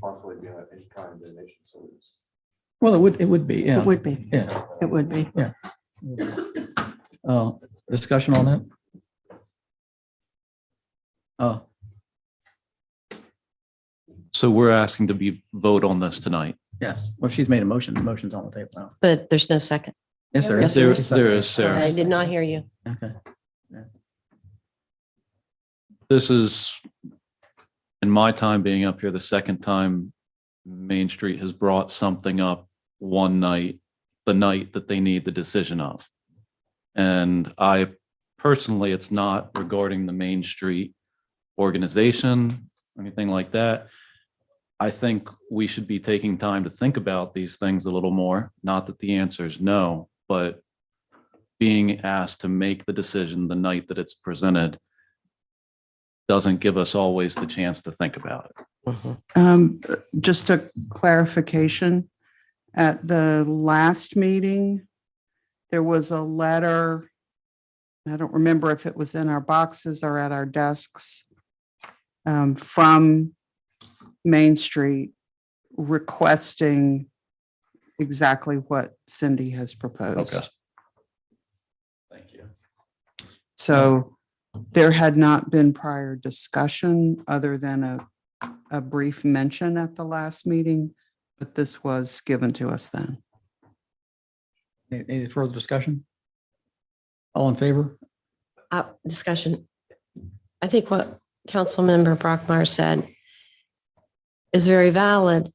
possibly being an in-kind donation service. Well, it would be, yeah. It would be. Yeah. It would be. Yeah. Discussion on that? So we're asking to be vote on this tonight. Yes. Well, she's made a motion. The motion's on the table now. But there's no second. Yes, there is. There is, Sarah. I did not hear you. Okay. This is, in my time being up here, the second time Main Street has brought something up one night, the night that they need the decision of. And I personally, it's not regarding the Main Street organization or anything like that. I think we should be taking time to think about these things a little more. Not that the answer is no, but being asked to make the decision the night that it's presented doesn't give us always the chance to think about it. Just a clarification, at the last meeting, there was a letter. I don't remember if it was in our boxes or at our desks, from Main Street requesting exactly what Cindy has proposed. Okay. Thank you. So there had not been prior discussion other than a brief mention at the last meeting, but this was given to us then. Any further discussion? All in favor? Discussion. I think what Councilmember Brockmeyer said is very valid.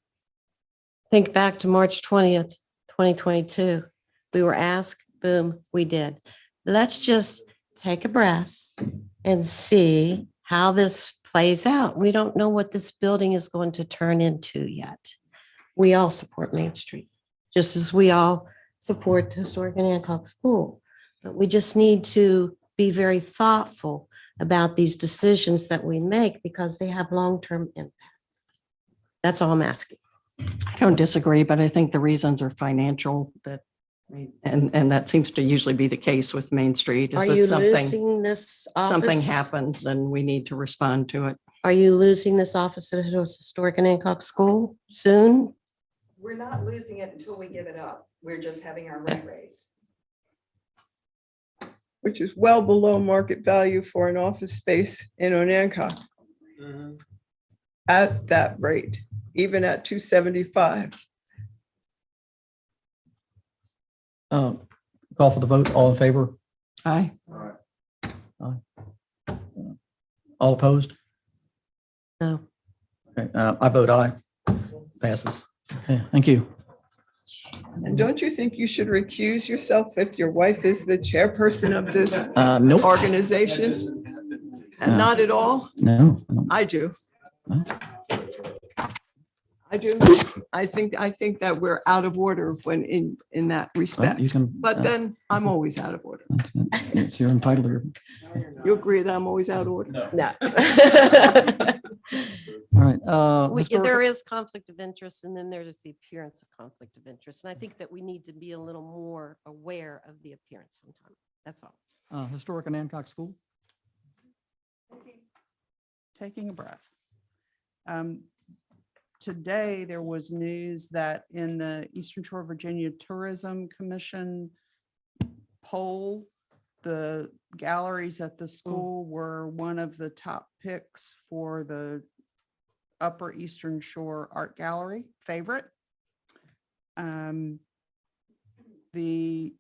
Think back to March 20th, 2022. We were asked, boom, we did. Let's just take a breath and see how this plays out. We don't know what this building is going to turn into yet. We all support Main Street, just as we all support Historic and Hancock School. But we just need to be very thoughtful about these decisions that we make because they have long-term impact. That's all I'm asking. I don't disagree, but I think the reasons are financial that, and that seems to usually be the case with Main Street. Is Are that you something, losing this office? something happens and we need to respond to it. Are you losing this office at Historic and Hancock School soon? We're not losing it until we give it up. We're just having our rent raise. Which is well below market value for an office space in Onancock at that rate, even at 275. Call for the vote. All in favor? Aye. All opposed? No. Okay, I vote aye. Passes. Okay, thank you. And don't you think you should recuse yourself if your wife is the chairperson of this Nope. organization? No. Not at all? No. I do. No. I do. I think that we're out of order when in that respect. You can. But then I'm always out of order. It's your entitled. You agree that I'm always out of order? No. All right. There is conflict of interest, and then there's the appearance of conflict of interest. And I think that we need to be a little more aware of the appearance sometimes. That's all. Historic and Hancock School. Taking a breath. Today, there was news that in the Eastern Shore of Virginia Tourism Commission poll, the galleries at the school were one of the top picks for the Upper Eastern Shore Art Gallery favorite. The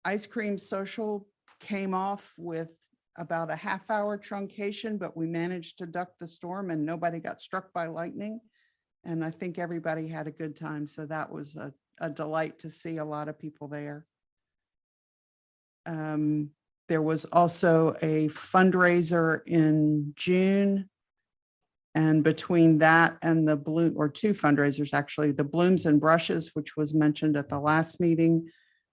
Ice Cream Social came off with about a half-hour truncation, but we managed to duck the storm and nobody got struck by lightning. And I think everybody had a good time. So that was a delight to see a lot of people there. There was also a fundraiser in June. And between that and the Bloom, or two fundraisers, actually, the Blooms and Brushes, which was mentioned at the last meeting,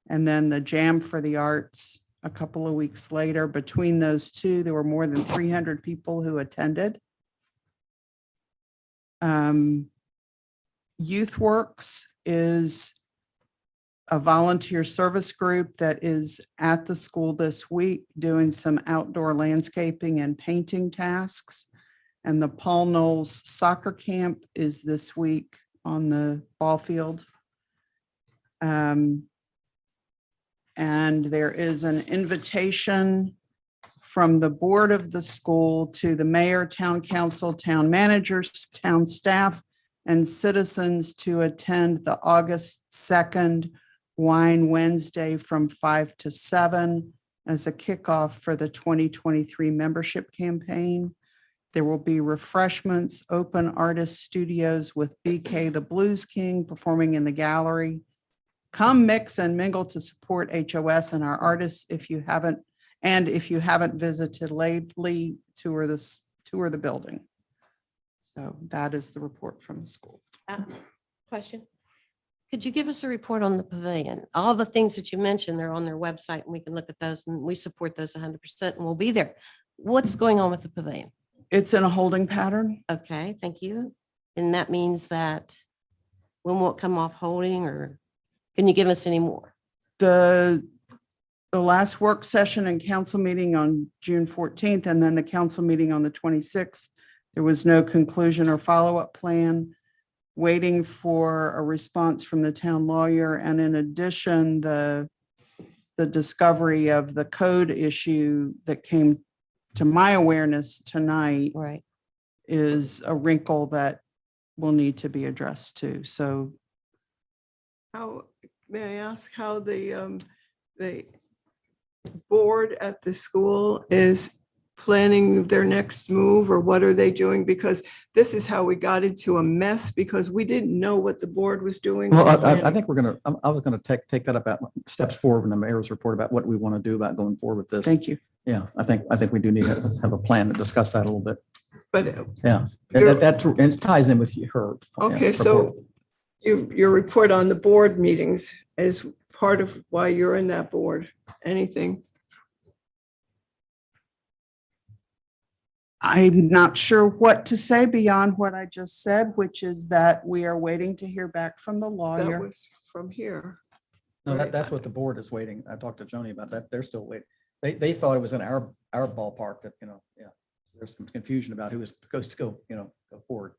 and then the Jam for the Arts a couple of weeks later. Between those two, there were more than 300 people who attended. Youth Works is a volunteer service group that is at the school this week doing some outdoor landscaping and painting tasks. And the Paul Knowles Soccer Camp is this week on the ball field. And there is an invitation from the board of the school to the mayor, town council, town managers, town staff, and citizens to attend the August 2nd Wine Wednesday from 5 to 7 as a kickoff for the 2023 membership campaign. There will be refreshments, open artist studios with BK the Blues King performing in the gallery. Come mix and mingle to support HOS and our artists if you haven't, and if you haven't visited lately, tour the building. So that is the report from the school. Question. Could you give us a report on the pavilion? All the things that you mentioned, they're on their website and we can look at those and we support those 100% and we'll be there. What's going on with the pavilion? It's in a holding pattern. Okay, thank you. And that means that when will it come off holding, or can you give us any more? The last work session and council meeting on June 14th, and then the council meeting on the 26th, there was no conclusion or follow-up plan. Waiting for a response from the town lawyer. And in addition, the discovery of the code issue that came to my awareness tonight Right. is a wrinkle that will need to be addressed too. So How, may I ask how the board at the school is planning their next move, or what are they doing? Because this is how we got into a mess, because we didn't know what the board was doing. Well, or I planning. think I was gonna take that about steps forward in the mayor's report about what we want to do about going forward with this. thank you. Yeah, I think we do need to have a plan to discuss that a little bit. But, Yeah, You're- and it ties in with her. yeah, okay, report. so your report on the board meetings is part of why you're in that board. Anything? I'm not sure what to say beyond what I just said, which is that we are waiting to hear back from the That lawyer. was from here. No, Right. that's what the board is waiting. I talked to Joni about that. They're still waiting. They thought it was in our ballpark that, yeah, there's some confusion about who was supposed to go, go forward.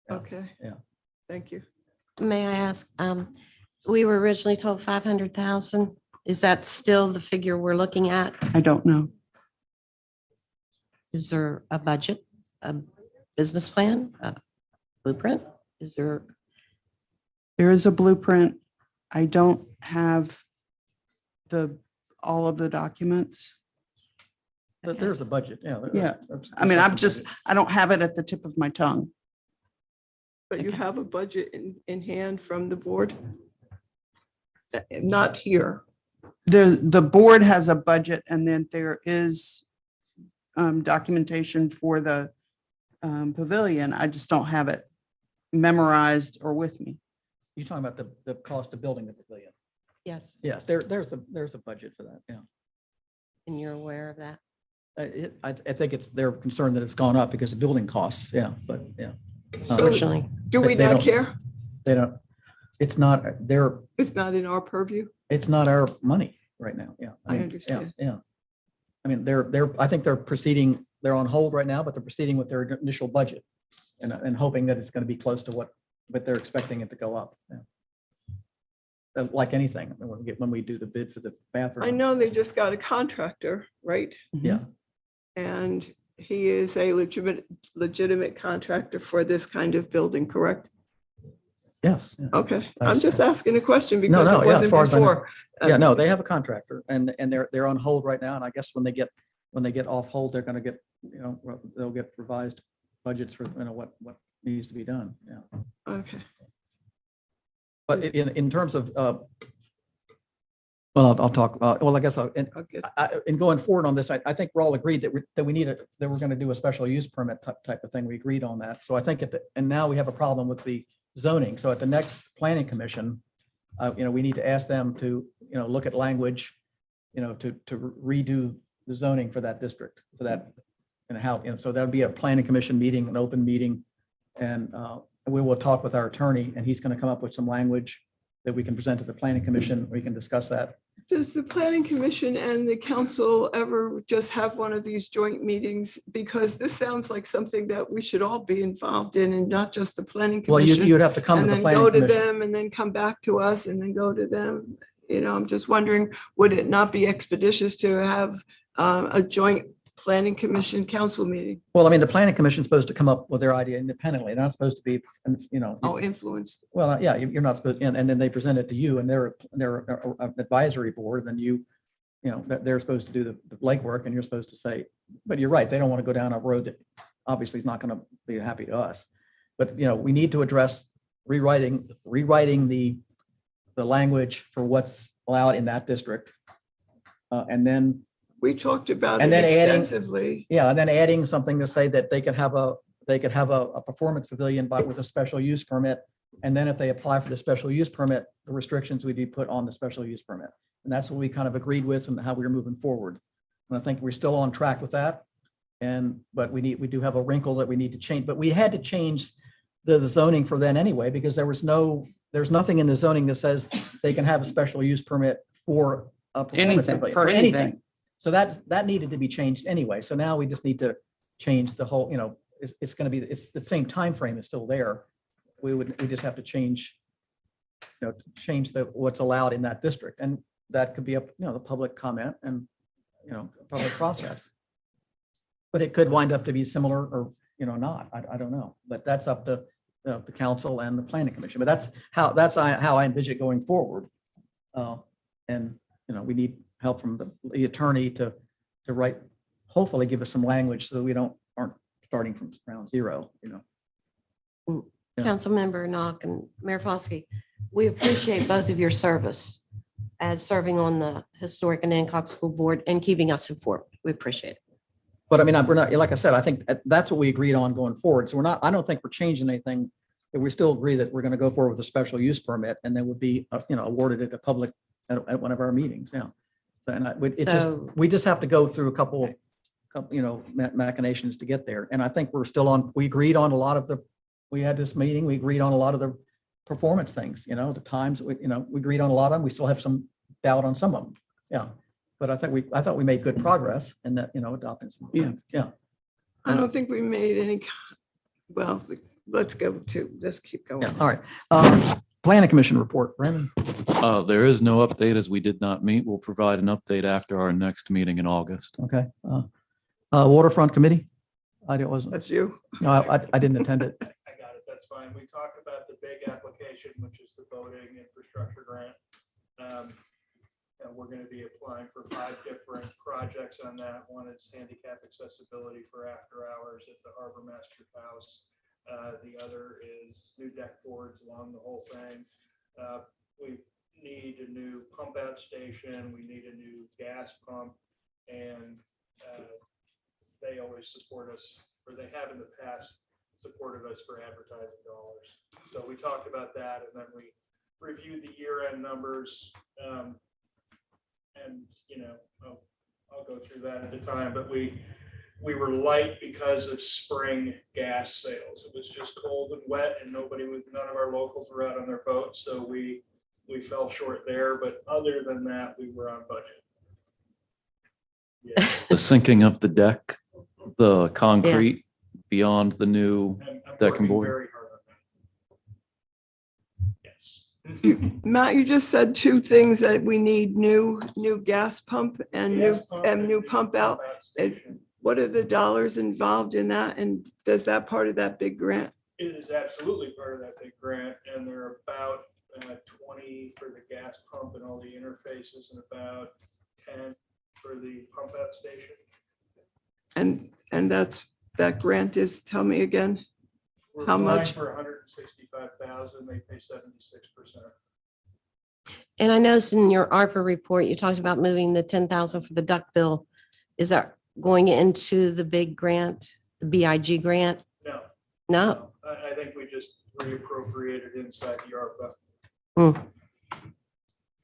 Yeah, Okay. yeah. Thank you. May I ask, we were originally told 500,000. Is that still the figure we're looking at? I don't know. Is there a budget, a business plan, a blueprint? Is there? There is a blueprint. I don't have all of the documents. But there's a budget, yeah. Yeah. I mean, I don't have it at the tip of my tongue. But you have a budget in hand from the board? Not here. The board has a budget, and then there is documentation for the pavilion. I just don't have it memorized or with me. You're talking about the cost of building the pavilion. Yes, Yes, there's a budget for that, yeah. and you're aware of that. I think it's their concern that it's gone up because of building costs, yeah, but yeah. Unfortunately. Do we They not don't- care? They don't, it's not It's not in our purview? it's not our money right now, yeah. I mean, yeah, understand. Yeah. I mean, I think they're proceeding, they're on hold right now, but they're proceeding with their initial budget and hoping that it's going to be close to what they're expecting it to go up. Yeah. Like anything, when we do the bid for the bathroom. I know they just got a contractor, right? Yeah. And he is a legitimate contractor for this kind of building, correct? Yes. yeah. Okay, I'm That's- just asking a question No, because no, it yeah, as wasn't far as I know. before. Yeah, no, they have a contractor and they're on hold right now. And I guess when they get when they get off hold, they're going to get, they'll get revised budgets for, what needs to be done. Yeah. Okay. But in terms of, well, I'll talk, well, I guess, Okay. in going forward on this, I think we're all agreed that we need that we're going to do a special use permit type of thing. We agreed on that. So I think and now we have a problem with the zoning. So at the next planning commission, we need to ask them to, look at language, to redo the zoning for that district, for that, and how, so that'll be a planning commission meeting, an open meeting. And we will talk with our attorney, and he's going to come up with some language that we can present to the planning commission. We can discuss that. Does the planning commission and the council ever just have one of these joint meetings? Because this sounds like something that we should all be involved in, and not just the planning Well, commission. you'd have to come to And the then planning go to commission. them and then come back to us and then go to them. I'm just wondering, would it not be expeditious to have a joint planning commission council meeting? Well, I mean, the planning commission is supposed to come up with their idea independently. They're not supposed to be, Influenced. well, yeah, you're not supposed, and then they present it to you and they're advisory board, then that they're supposed to do the legwork, and you're supposed to say, but you're right, they don't want to go down a road that obviously is not going to be happy to us. But, we need to address rewriting the language for what's allowed in that district. And then We talked about it And then adding- extensively. Yeah, and then adding something to say that they could have a performance pavilion, but with a special use permit. And then if they apply for the special use permit, the restrictions would be put on the special use permit. And that's what we kind of agreed with and how we were moving forward. And I think we're still on track with that. But we do have a wrinkle that we need to change, but we had to change the zoning for then anyway, because there's nothing in the zoning that says they can have a special use permit for a performance Anything, pavilion, for anything. So that needed to be changed anyway. So now we just need to change the whole, it's going to be, it's the same time frame is still there. We just have to change, change what's allowed in that district. And that could be the public comment and, public process. But it could wind up to be similar or, not. I don't know. But that's up to the council and the planning commission. But that's how I envision it going forward. And, we need help from the attorney to write, hopefully give us some language so that we aren't starting from ground zero, Yeah. Councilmember Knock and Mayor Foskey, we appreciate both of your service as serving on the Historic and Hancock School Board and keeping us informed. We appreciate it. But I mean, we're not, like I said, I think that's what we agreed on going forward. So I don't think we're changing anything. But we still agree that we're going to go forward with a special use permit, and then would be, awarded at the public at one of our meetings. Yeah. So, and we just have to go through a couple, machinations to get there. And I think we agreed on a lot of we had this meeting, we agreed on a lot of the performance things, the times, we agreed on a lot of them. We still have some doubt on some of them. Yeah. But I thought we made good progress in that, adopting some. Yeah. things. Yeah. I don't think we made any, let's keep going. Yeah. All right. Planning commission report, Brandon. There is no update as we did not meet. We'll provide an update after our next meeting in August. Okay. Waterfront committee. I wasn't. That's you. No, I didn't attend it. I got it. That's fine. We talked about the big application, which is the voting infrastructure grant. And we're going to be applying for 5 different projects on that. One is handicap accessibility for after hours at the Harbor Master's House. The other is new deck boards along the whole thing. We need a new pump out station. We need a new gas pump, and they always support us, or they have in the past supported us for advertising dollars. So we talked about that, and then we reviewed the year-end numbers. And I'll go through that at a time, but we were light because of spring gas sales. It was just cold and wet, and none of our locals were out on their boats, so we fell short there. But other than that, we were on budget. Yeah. The sinking of the deck, the concrete beyond the new I'm decking working board. very hard on that. Yes. Matt, you just said 2 things that we need: new gas pump and Gas pump new pump out. station. What are the dollars involved in that? And does that part of that big grant? It is absolutely part of that big grant, and there are about 20 for the gas pump and all the interfaces, and about 10 for the pump out station. And that grant is, tell me again, We're how applying much? For 165,000, they pay 76%. And I noticed in your ARPA report, you talked about moving the 10,000 for the duck bill. Is that going into the big grant, the BIG grant? No. No. I think we just reappropriated inside the ARPA. Hmm.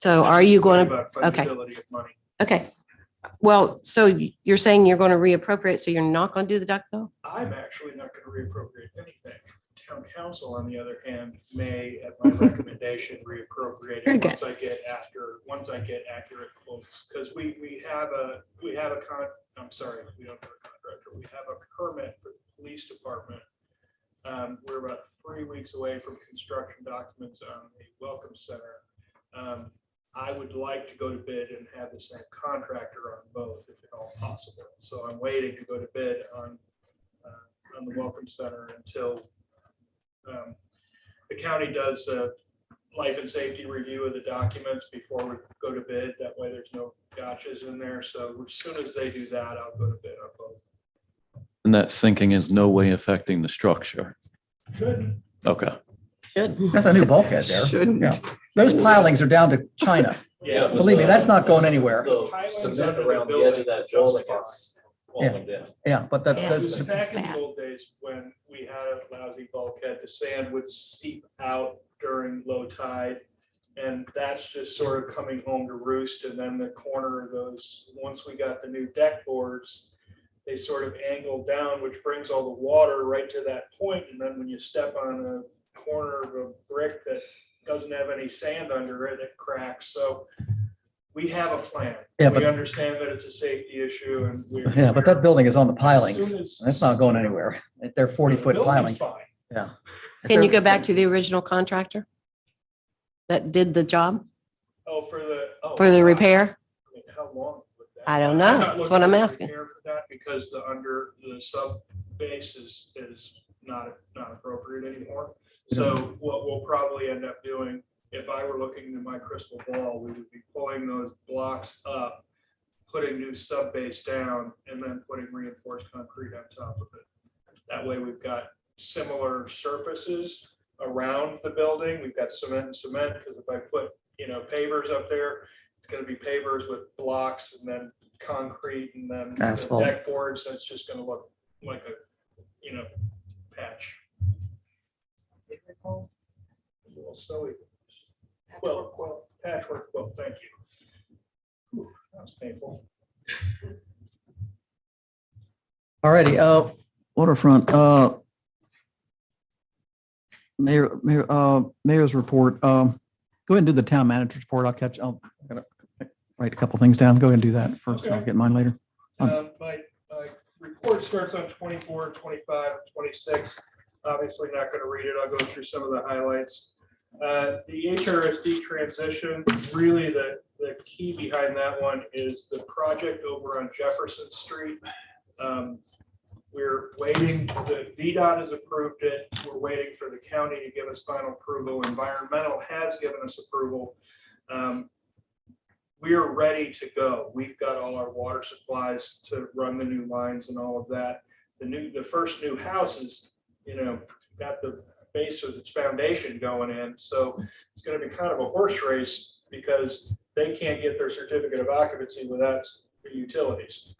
So are you going to, About okay, fungibility of money. okay. Well, so you're saying you're going to reappropriate, so you're not going to do the duck bill? I'm actually not going to reappropriate anything. Town council, on the other hand, may, at my recommendation, reappropriate Very it good. once I get accurate quotes. Because we have a I'm sorry, we don't have a contractor. We have a permit for the police department. We're about 3 weeks away from construction documents on the welcome center. I would like to go to bid and have the same contractor on both, if at all possible. So I'm waiting to go to bid on the welcome center until the county does a life and safety review of the documents before we go to bid. That way there's no gotchas in there. So as soon as they do that, I'll go to bid on both. And that sinking is no way affecting the structure. Good. Okay. Good. That's a new bulkhead there. Shouldn't. Yeah. Those pilings are down to China. Yeah. Believe me, that's not going anywhere. The cement around the edge of that building is falling down. Yeah, but It was that's, back in the old days when we had a lousy bulkhead, the sand would seep out during low tide. And that's just sort of coming home to roost. And then the corner of those, once we got the new deck boards, they sort of angle down, which brings all the water right to that point. And then when you step on a corner of a brick that doesn't have any sand under it, it cracks. So we have a plan. Yeah, We but- understand that it's a safety issue and we're. yeah, but that building is on the as pilings. soon as- That's not going anywhere. They're 40-foot Building's pilings. fine. Yeah. Can you go back to the original contractor that did the job Oh, for for the repair? I mean, how long would that? I don't I'm know. not That's what looking I'm to asking. repair for that because the sub base is not appropriate anymore. So what we'll probably end up doing, if I were looking into my crystal ball, we would be pulling those blocks up, putting new sub base down, and then putting reinforced concrete on top of it. That way we've got similar surfaces around the building. We've got cement and cement, because if I put, pavers up there, it's gonna be pavers with blocks and then concrete and then the Asphalt. deck boards. So it's just gonna look like a, patch. Little snowy. Quilt, patchwork quilt, thank you. Ooh, that was painful. All righty, waterfront, mayor's report. Go ahead and do the town manager's report. I'm gonna write a couple things down. Go ahead and do that first. I'll Okay. get mine later. My report starts on 24, 25, 26. Obviously not going to read it. I'll go through some of the highlights. The HRSD transition, really the key behind that one is the project over on Jefferson Street. We're waiting, the VDOT has approved it. We're waiting for the county to give us final approval. Environmental has given us approval. We are ready to go. We've got all our water supplies to run the new lines and all of that. The first new house is, got the base of its foundation going in. So it's going to be kind of a horse race because they can't get their certificate of occupancy without the utilities.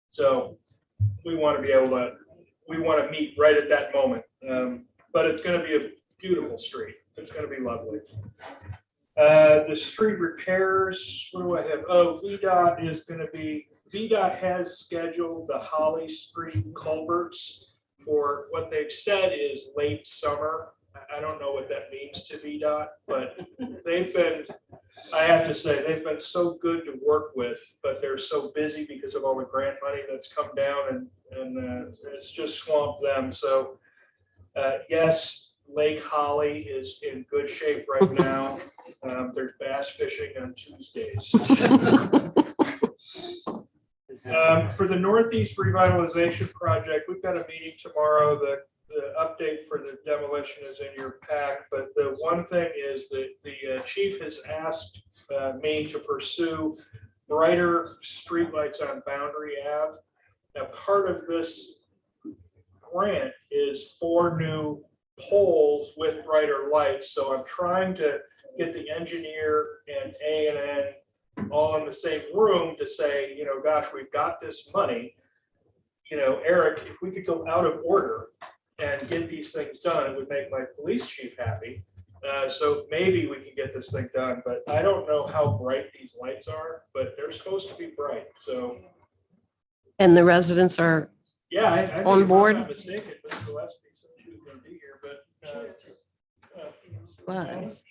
So we want to be able to, we want to meet right at that moment. But it's going to be a beautiful street. It's going to be lovely. The street repairs, what do I have? Oh, VDOT is going to be, VDOT has scheduled the Holly Street culverts for what they've said is late summer. I don't know what that means to VDOT, but they've been, I have to say, they've been so good to work with, but they're so busy because of all the grant money that's come down and it's just swamped them. So yes, Lake Holly is in good shape right now. There's bass fishing on Tuesdays. For the Northeast Revitalization Project, we've got a meeting tomorrow. The update for the demolition is in your pack, but the one thing is that the chief has asked me to pursue brighter streetlights on Boundary Ave. Now, part of this grant is 4 new poles with brighter lights. So I'm trying to get the engineer and A&N all in the same room to say, you know, gosh, we've got this money. You know, Eric, if we could go out of order and get these things done, it would make my police chief happy. So maybe we can get this thing done, but I don't know how bright these lights are, but they're supposed to be bright. So, And the residents are yeah, I think on if board? I'm not mistaken, Ms. Gillespie said she was gonna be here, but. Was.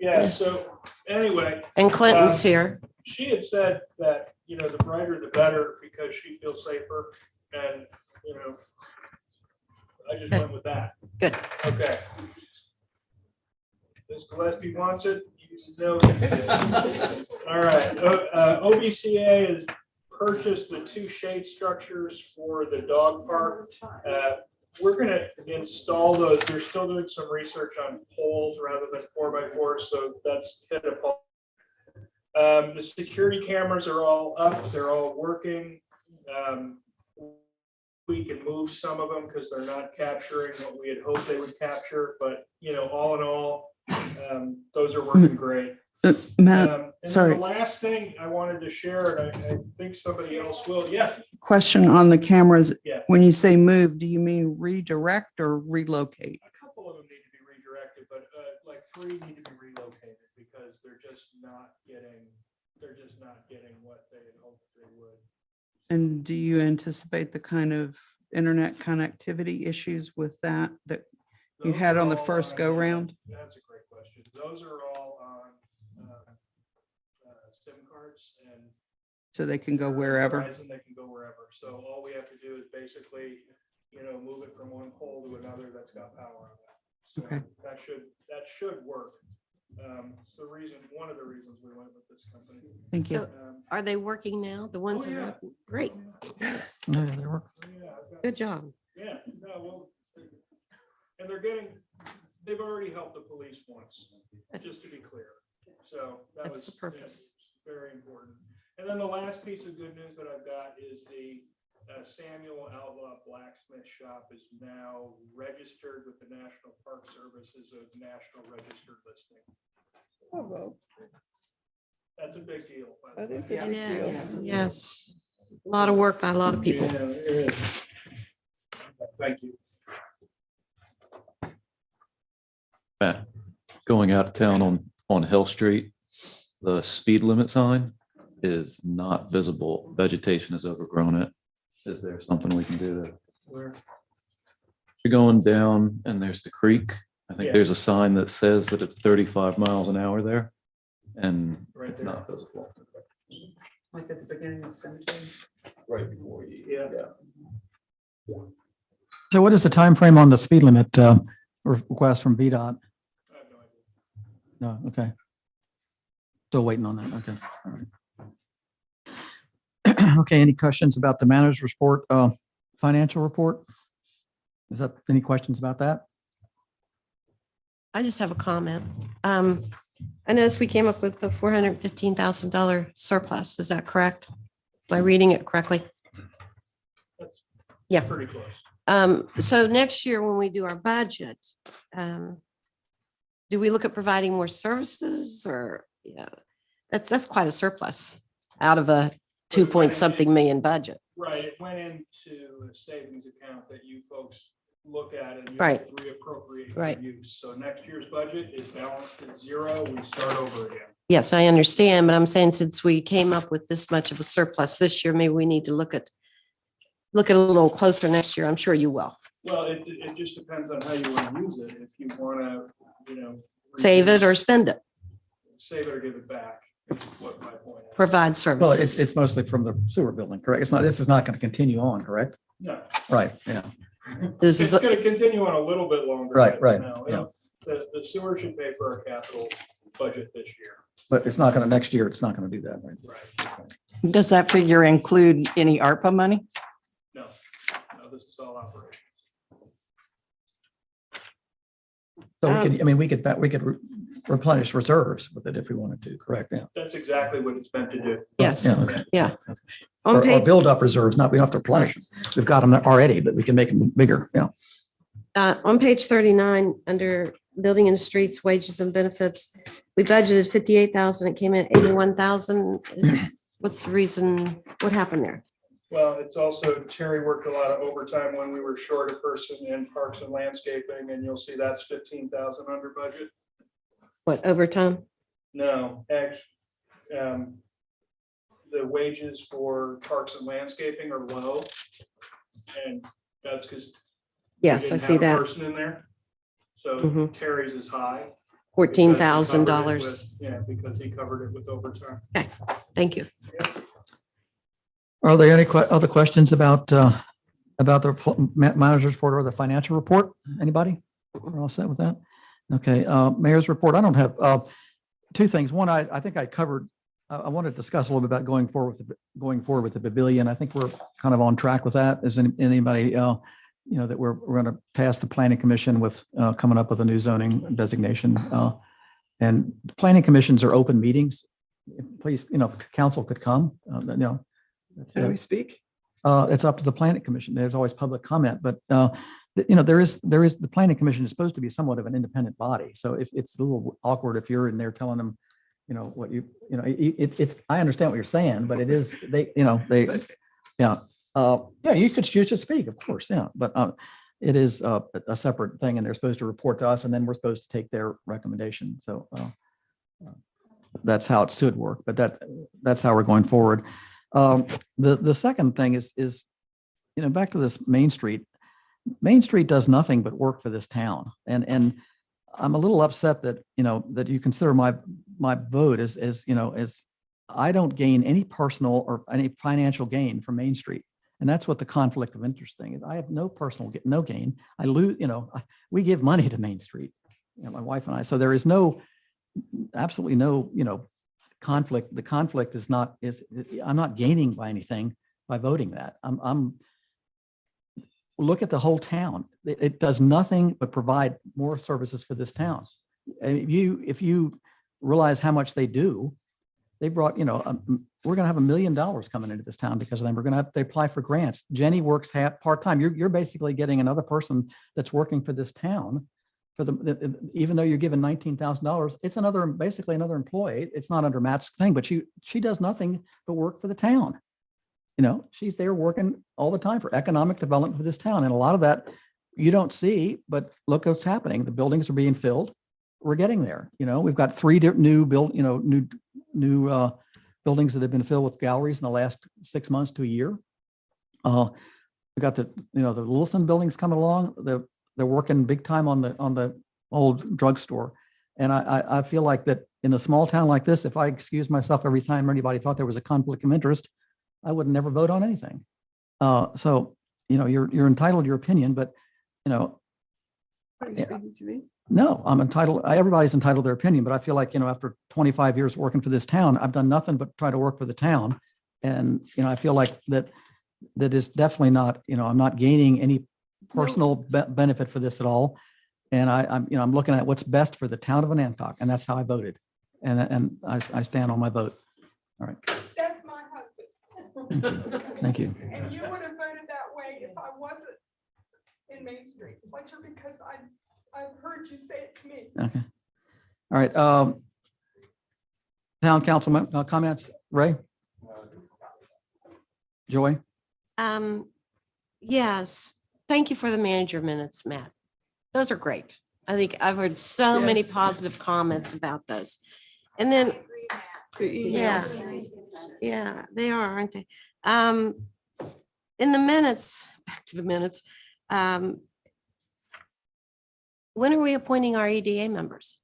Yeah, so anyway. And Clinton's um, here. She had said that, you know, the brighter the better because she feels safer and, you know, I just went with that. Good. Okay. Ms. Gillespie wants it. You know. All right. OBCA has purchased the 2 shade structures for the dog park. We're going to install those. They're still doing some research on poles rather than 4x4, so that's hit a pole. The security cameras are all up. They're all working. We can move some of them because they're not capturing what we had hoped they would capture. But, you know, all in all, those are working great. Matt, And then sorry, the last thing I wanted to share, and I think somebody else will. Yeah. question on the cameras. Yeah. When you say move, do you mean redirect or relocate? A couple of them need to be redirected, but like 3 need to be relocated because they're just not getting what they had hoped they would. And do you anticipate the kind of internet connectivity issues with that you Those had are on the all first go round? That's a great question. Those are all on SIM cards and. So they can go wherever? Verizon, they can go wherever. So all we have to do is basically, you know, move it from one pole to another that's got power on that. So Okay. that should work. It's the reason, one of the reasons we went with this company. Thank you. So are they working now? The ones that are, great, Yeah, they work. Yeah, I've got- good job. yeah, no, well, and they've already helped the police once, just to be clear. So that That's was the purpose. very important. And then the last piece of good news that I've got is the Samuel Outlaw Blacksmith Shop is now registered with the National Park Service as a national registered listing. That's a big deal. by the way. It is, yes. A lot of work by a lot of people. Yeah, it is. Thank you. Matt, going out of town on Hill Street, the speed limit sign is not visible. Vegetation has overgrown it. Is there something we can do to? Where? You're going down and there's the creek. I think Yeah. there's a sign that says that it's 35 miles an hour there. And Right it's there. not visible. Like at the beginning of the cemetery? Right before you. Yeah. So what is the time frame on the speed limit request from VDOT? I have no idea. No, okay. Still waiting on that, okay. All right. Okay, any questions about the manager's report, financial report? Is that, any questions about that? I just have a comment. I noticed we came up with the $415,000 surplus. Is that correct? Am I reading it correctly? That's Yeah. pretty close. So next year, when we do our budget, do we look at providing more services or, yeah, that's quite a surplus out of a 2-point-something million budget. Right, it went into a savings account that you folks look at and you Right. reappropriate Right. for use. So next year's budget is balanced at 0. We start over again. Yes, I understand, but I'm saying since we came up with this much of a surplus this year, maybe we need to look at a little closer next year. I'm sure you will. Well, it just depends on how you want to use it. If you want to, you know. Save it or reduce- spend it, Save it or give it back, is what my point is. provide Well, services. it's mostly from the sewer building, correct? It's not, this is not going to continue on, correct? No, Right, yeah. This it's is, going to continue on a little bit longer. Right, but right, no, yeah. The sewer should pay for our capital budget this year. But it's not going to, next year, it's not going to do that, right? Right. Does that figure include any ARPA money? No, this is all operations. So we could, I mean, we could replenish reserves with it if we wanted to, correct? Yeah. That's exactly what it's meant to do. Yes, Yeah, okay. yeah. Or On page, build up reserves, not, we don't have to replenish them. We've got them already, but we can make them bigger. Yeah. on page 39, under building and streets, wages and benefits, we budgeted 58,000. It came in 81,000. What's the reason? What happened there? Well, it's also, Terry worked a lot of overtime when we were short a person in parks and landscaping, and you'll see that's 15,000 under budget. What, overtime? No, actually, the wages for parks and landscaping are low. And that's because. Yes, I see that. Person in there. So Mhm. Terry's is high. $14,000. Yeah, because he covered it with overtime. Okay, thank you. Are there any other questions about the manager's report or the financial report? Anybody? We're all set with that? Okay, mayor's report. I don't have two things. One, I think I covered, I want to discuss a little bit about going forward with the pavilion. I think we're kind of on track with that. Is anybody, that we're going to task the planning commission with coming up with a new zoning designation. And planning commissions are open meetings. Please, council could come, Can we speak? It's up to the planning commission. There's always public comment, but there is the planning commission is supposed to be somewhat of an independent body. So if it's a little awkward if you're in there telling them, I understand what you're saying, but it is, you should speak, of course. Yeah. But it is a separate thing and they're supposed to report to us and then we're supposed to take their recommendation. So that's how it should work, but that's how we're going forward. The second thing is, back to this Main Street. Main Street does nothing but work for this town. And I'm a little upset that, that you consider my vote as I don't gain any personal or any financial gain from Main Street. And that's what the conflict of interest thing is. I have no no gain. I lose, we give money to Main Street, my wife and I. So there is absolutely no, conflict. The conflict I'm not gaining by anything by voting that. Look at the whole town. It does nothing but provide more services for this town. And if you realize how much they do, they brought, we're going to have $1 million coming into this town because of them. We're going to have to apply for grants. Jenny works part-time. You're basically getting another person that's working for this town even though you're given $19,000, it's basically another employee. It's not under Matt's thing, but she does nothing but work for the town. She's there working all the time for economic development for this town. And a lot of that you don't see, but look what's happening. The buildings are being filled. We're getting there. We've got 3 new buildings that have been filled with galleries in the last 6 months to a year. We got the Wilson buildings coming along. They're working big time on the old drugstore. And I feel like that in a small town like this, if I excuse myself every time anybody thought there was a conflict of interest, I would never vote on anything. So, you're entitled to your opinion, but, Are you speaking to me? no, I'm entitled, everybody's entitled to their opinion, but I feel like, after 25 years working for this town, I've done nothing but try to work for the town. And, I feel like that is definitely not, I'm not gaining any personal benefit for this at all. And I'm looking at what's best for the town of Anacog, and that's how I voted. And I stand on my vote. All right. That's my husband. Thank you. And you would have voted that way if I wasn't in Main Street, because I've heard you say it to me. Okay. All right. Town council comments, Ray? Joy? Yes, thank you for the manager minutes, Matt. Those are great. I think I've heard so many Yes. positive comments about those. And then, yeah, they are, aren't they? In the minutes, back to the minutes, when are we appointing our EDA members?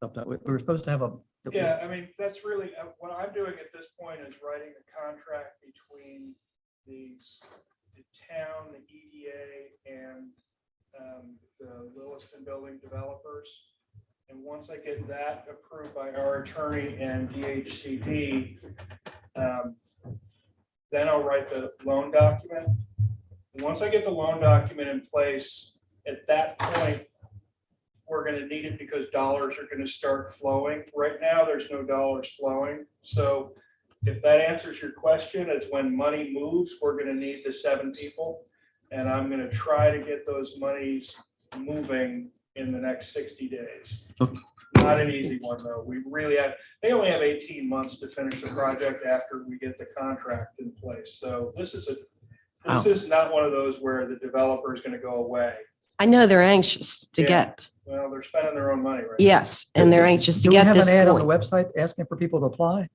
We're supposed to have Yeah, that's really, what I'm doing at this point is writing a contract between the town, the EDA, and the Williston Building Developers. And once I get that approved by our attorney and DHCD, then I'll write the loan document. And once I get the loan document in place, at that point, we're gonna need it because dollars are gonna start flowing. Right now, there's no dollars flowing. So if that answers your question, it's when money moves, we're gonna need the 7 people. And I'm gonna try to get those monies moving in the next 60 days. Not an easy one, though. We really have, they only have 18 months to finish the project after we get the contract in place. So this is not one of those where the developer is gonna go away. I know they're anxious to Yeah. get, Well, they're spending their own money right now. yes, and they're anxious to Do we get have this an ad on the going. website asking for people to apply?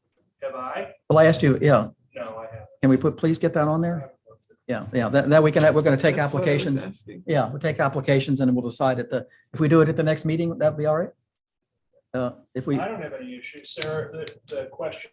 Have I? Well, I asked you, yeah. No, I haven't. Can we please get that on there? Yeah, that we can, we're going to take That's what I was applications. asking. Yeah, we'll take applications and then we'll decide if we do it at the next meeting, that'd be all right? If we, I don't have any issues, Sarah. The question